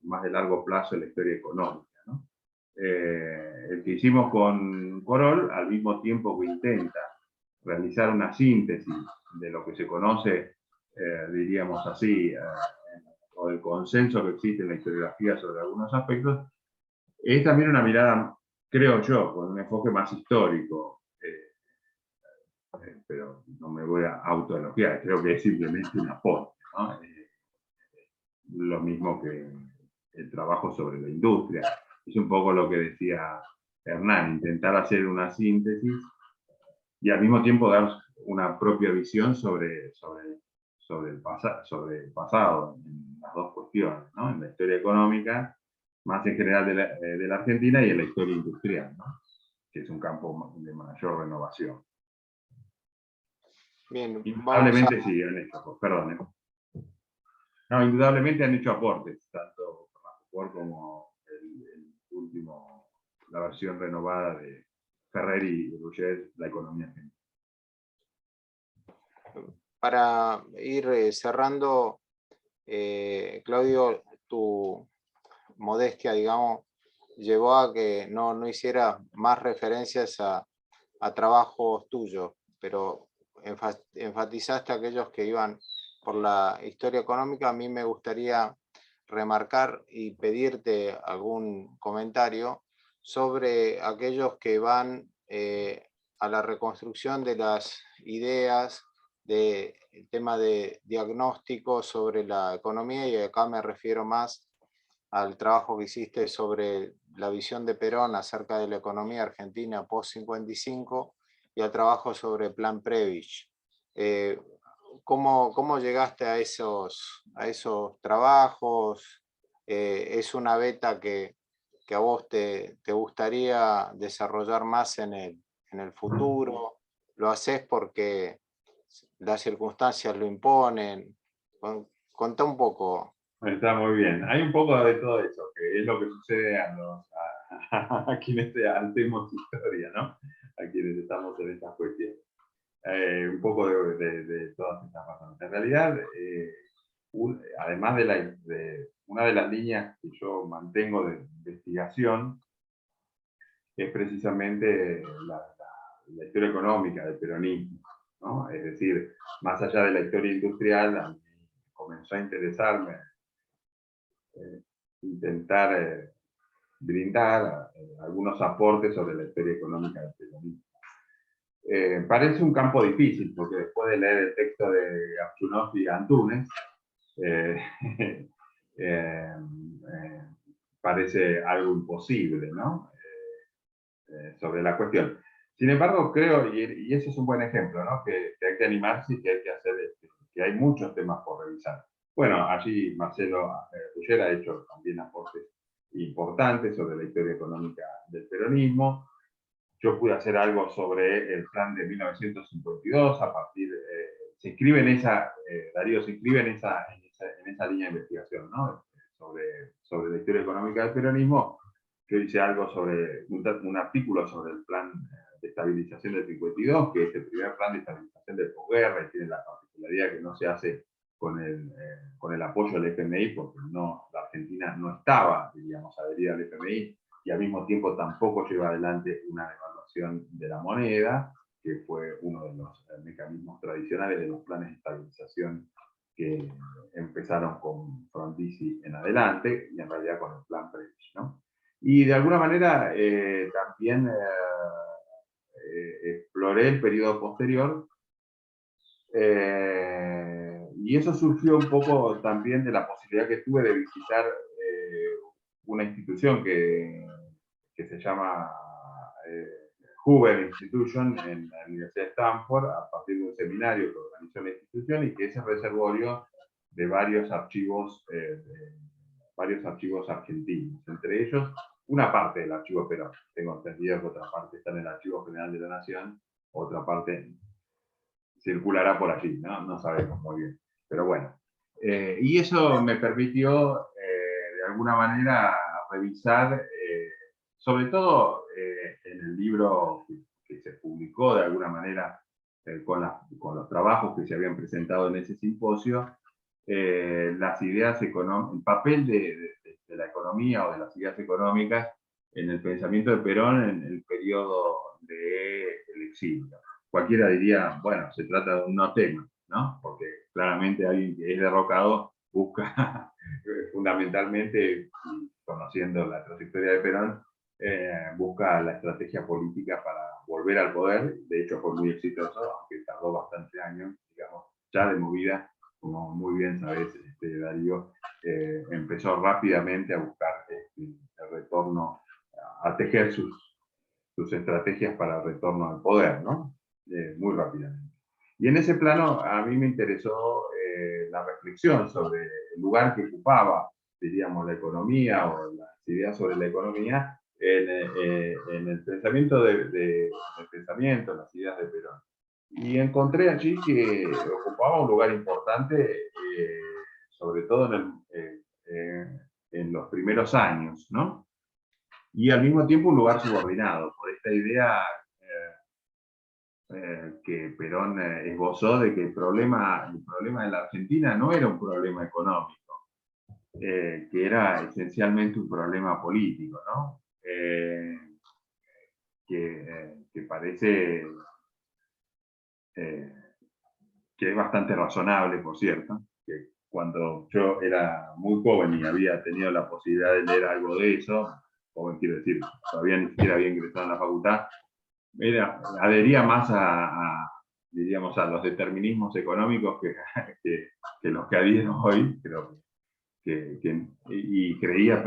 más de largo plazo en la historia económica, ¿no? El que hicimos con Corol, al mismo tiempo que intenta realizar una síntesis de lo que se conoce, diríamos así, o el consenso que existe en la historiografía sobre algunos aspectos, es también una mirada, creo yo, con un enfoque más histórico, pero no me voy a autoelogiar, creo que es simplemente un aporte, ¿no? Lo mismo que el trabajo sobre la industria. Es un poco lo que decía Hernán, intentar hacer una síntesis y al mismo tiempo dar una propia visión sobre el pasado, en las dos cuestiones, ¿no? En la historia económica, más en general de la Argentina, y en la historia industrial, ¿no? Que es un campo de mayor renovación. Bien, indudablemente sí, han hecho, perdón. No, indudablemente han hecho aportes, tanto Ford como el último, la versión renovada de Ferrer y Rouget, La economía argentina. Para ir cerrando, Claudio, tu modestia, digamos, llevó a que no hiciera más referencias a trabajos tuyos, pero enfatizaste a aquellos que iban por la historia económica. A mí me gustaría remarcar y pedirte algún comentario sobre aquellos que van a la reconstrucción de las ideas, del tema de diagnóstico sobre la economía, y acá me refiero más al trabajo que hiciste sobre la visión de Perón acerca de la economía argentina post-55 y al trabajo sobre el Plan Prebisch. ¿Cómo llegaste a esos trabajos? ¿Es una beta que a vos te gustaría desarrollar más en el futuro? ¿Lo haces porque las circunstancias lo imponen? Contá un poco. Está muy bien. Hay un poco de todo eso, que es lo que sucede a quienes hacemos historia, ¿no? A quienes estamos en estas cuestiones. Un poco de todas estas razones. En realidad, además de una de las líneas que yo mantengo de investigación, es precisamente la historia económica del peronismo, ¿no? Es decir, más allá de la historia industrial, a mí comenzó a interesarme intentar brindar algunos aportes sobre la historia económica del peronismo. Parece un campo difícil, porque después de leer el texto de Archunov y Antunes, parece algo imposible, ¿no? Sobre la cuestión. Sin embargo, creo, y eso es un buen ejemplo, ¿no? Que hay que animarse y que hay que hacer, que hay muchos temas por revisar. Bueno, allí Marcelo Rouget ha hecho también aportes importantes sobre la historia económica del peronismo. Yo pude hacer algo sobre el plan de 1952, a partir, se inscribe en esa, Darío se inscribe en esa línea de investigación, ¿no? Sobre la historia económica del peronismo. Yo hice algo sobre, un artículo sobre el plan de estabilización del 52, que es el primer plan de estabilización de posguerra, y tiene la particularidad que no se hace con el apoyo del FMI, porque la Argentina no estaba, diríamos, adherida al FMI, y al mismo tiempo tampoco lleva adelante una devaluación de la moneda, que fue uno de los mecanismos tradicionales de los planes de estabilización que empezaron con Frondizi en adelante, y en realidad con el plan Prebisch, ¿no? Y de alguna manera también exploré el periodo posterior, y eso surgió un poco también de la posibilidad que tuve de visitar una institución que se llama Hoover Institution en la Universidad de Stanford, a partir de un seminario que organizó la institución, y que es el reservorio de varios archivos varios archivos argentinos, entre ellos una parte del archivo Perón. Tengo entendido que otra parte está en el Archivo General de la Nación, otra parte circulará por allí, ¿no? No sabemos muy bien. Pero bueno. Y eso me permitió, de alguna manera, revisar, sobre todo en el libro que se publicó, de alguna manera, con los trabajos que se habían presentado en ese simposio, las ideas económicas, el papel de la economía o de las ideas económicas en el pensamiento de Perón en el periodo del exilio. Cualquiera diría, bueno, se trata de un no tema, ¿no? Porque claramente alguien que es derrocado busca fundamentalmente, conociendo la trayectoria de Perón, busca la estrategia política para volver al poder. De hecho fue muy exitoso, aunque tardó bastantes años, digamos, ya de movida, como muy bien sabes, Darío, empezó rápidamente a buscar el retorno, a tejer sus estrategias para el retorno al poder, ¿no? Muy rápidamente. Y en ese plano a mí me interesó la reflexión sobre el lugar que ocupaba, diríamos, la economía o las ideas sobre la economía en el pensamiento el pensamiento, las ideas de Perón. Y encontré allí que ocupaba un lugar importante, sobre todo en los primeros años, ¿no? Y al mismo tiempo un lugar subordinado, por esta idea que Perón esbozó de que el problema de la Argentina no era un problema económico, que era esencialmente un problema político, ¿no? Que parece que es bastante razonable, por cierto, que cuando yo era muy joven y había tenido la posibilidad de leer algo de eso, joven quiero decir, todavía ni siquiera había ingresado en la facultad, adhería más diríamos, a los determinismos económicos que los que adhiero hoy, creo y creía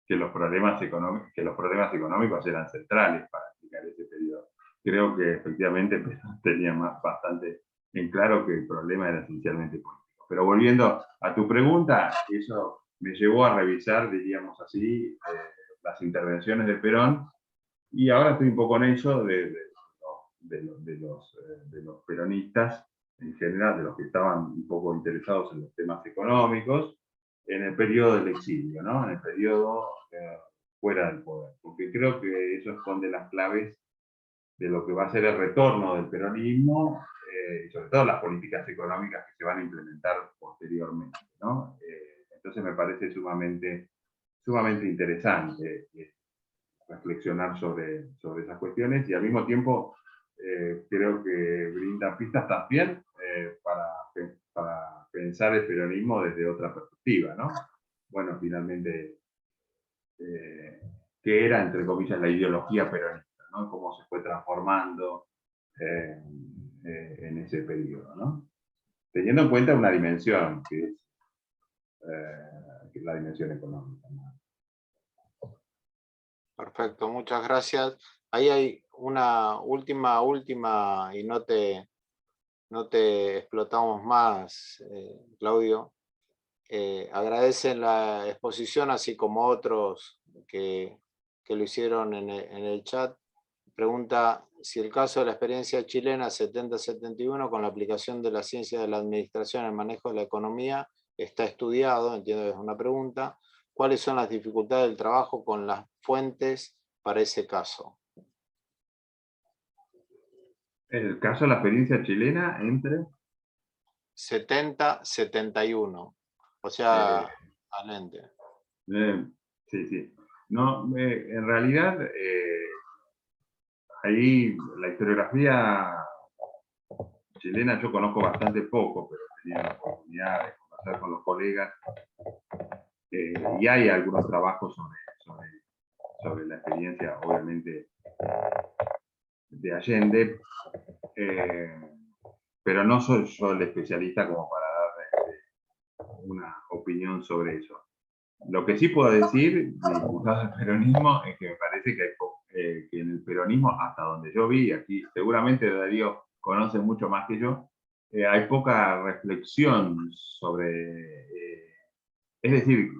que los problemas económicos eran centrales para explicar ese periodo. Creo que efectivamente tenía bastante en claro que el problema era esencialmente político. Pero volviendo a tu pregunta, eso me llevó a revisar, diríamos así, las intervenciones de Perón, y ahora estoy un poco en eso de los peronistas en general, de los que estaban un poco interesados en los temas económicos, en el periodo del exilio, ¿no? En el periodo fuera del poder, porque creo que eso esconde las claves de lo que va a ser el retorno del peronismo, y sobre todo las políticas económicas que se van a implementar posteriormente, ¿no? Entonces me parece sumamente interesante reflexionar sobre esas cuestiones, y al mismo tiempo creo que brinda pistas también para pensar el peronismo desde otra perspectiva, ¿no? Bueno, finalmente, ¿qué era, entre comillas, la ideología peronista, ¿no? Cómo se fue transformando en ese periodo, ¿no? Teniendo en cuenta una dimensión, que es la dimensión económica, ¿no? Perfecto, muchas gracias. Ahí hay una última, y no te explotamos más, Claudio. Agradecen la exposición, así como otros que lo hicieron en el chat. Pregunta si el caso de la experiencia chilena 70-71 con la aplicación de la ciencia de la administración en el manejo de la economía está estudiado, entiendo que es una pregunta. ¿Cuáles son las dificultades del trabajo con las fuentes para ese caso? El caso de la experiencia chilena entre 70-71, o sea, alente. Sí. No, en realidad, ahí la historiografía chilena yo conozco bastante poco, pero tenía la oportunidad de conversar con los colegas, y hay algunos trabajos sobre la experiencia, obviamente, de Allende, pero no soy yo el especialista como para dar una opinión sobre eso. Lo que sí puedo decir, diputado del peronismo, es que me parece que en el peronismo, hasta donde yo vi, aquí seguramente Darío conoce mucho más que yo, hay poca reflexión sobre Es decir,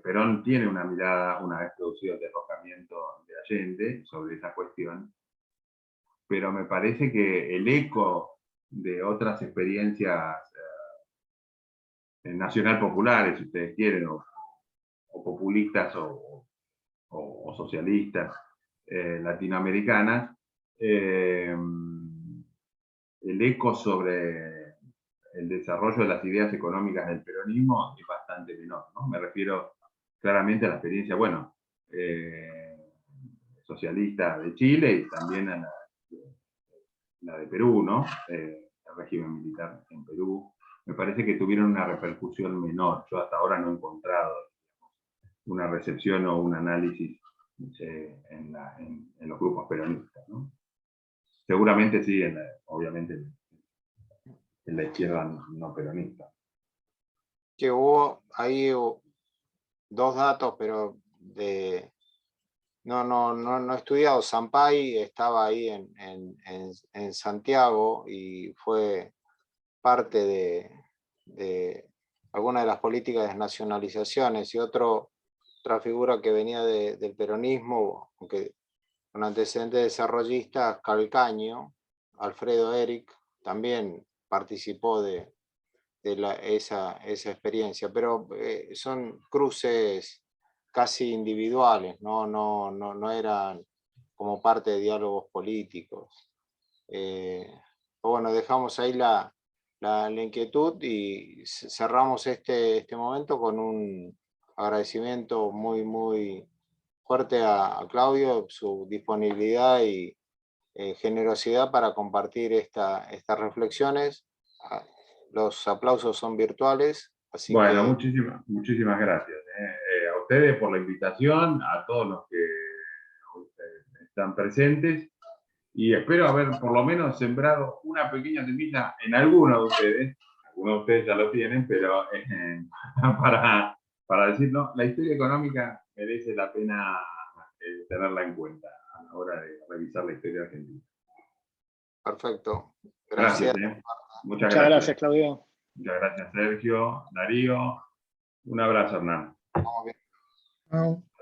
Perón tiene una mirada, una vez producido el derrocamiento de Allende, sobre esa cuestión, pero me parece que el eco de otras experiencias nacional populares, si ustedes quieren, o populistas o socialistas latinoamericanas, el eco sobre el desarrollo de las ideas económicas del peronismo es bastante menor, ¿no? Me refiero claramente a la experiencia, bueno, socialista de Chile y también a la de Perú, ¿no? El régimen militar en Perú. Me parece que tuvieron una repercusión menor. Yo hasta ahora no he encontrado una recepción o un análisis en los grupos peronistas, ¿no? Seguramente sí, obviamente en la izquierda no peronista. Que hubo ahí dos datos, pero no he estudiado. Sampay estaba ahí en Santiago y fue parte de alguna de las políticas de desnacionalizaciones, y otra figura que venía del peronismo, aunque con antecedentes desarrollistas, Calcaño, Alfredo Eric, también participó de esa experiencia, pero son cruces casi individuales, no eran como parte de diálogos políticos. Bueno, dejamos ahí la inquietud y cerramos este momento con un agradecimiento muy fuerte a Claudio, su disponibilidad y generosidad para compartir estas reflexiones. Los aplausos son virtuales, así bueno, que... muchísimas gracias a ustedes por la invitación, a todos los que están presentes, y espero haber por lo menos sembrado una pequeña semilla en algunos de ustedes. Algunos de ustedes ya lo tienen, pero para decir, no, la historia económica merece la pena tenerla en cuenta a la hora de revisar la historia argentina. Perfecto. Gracias. Gracias. Muchas gracias, Claudio. Muchas gracias, Sergio, Darío. Un abrazo, Hernán. Vamos bien. Chao.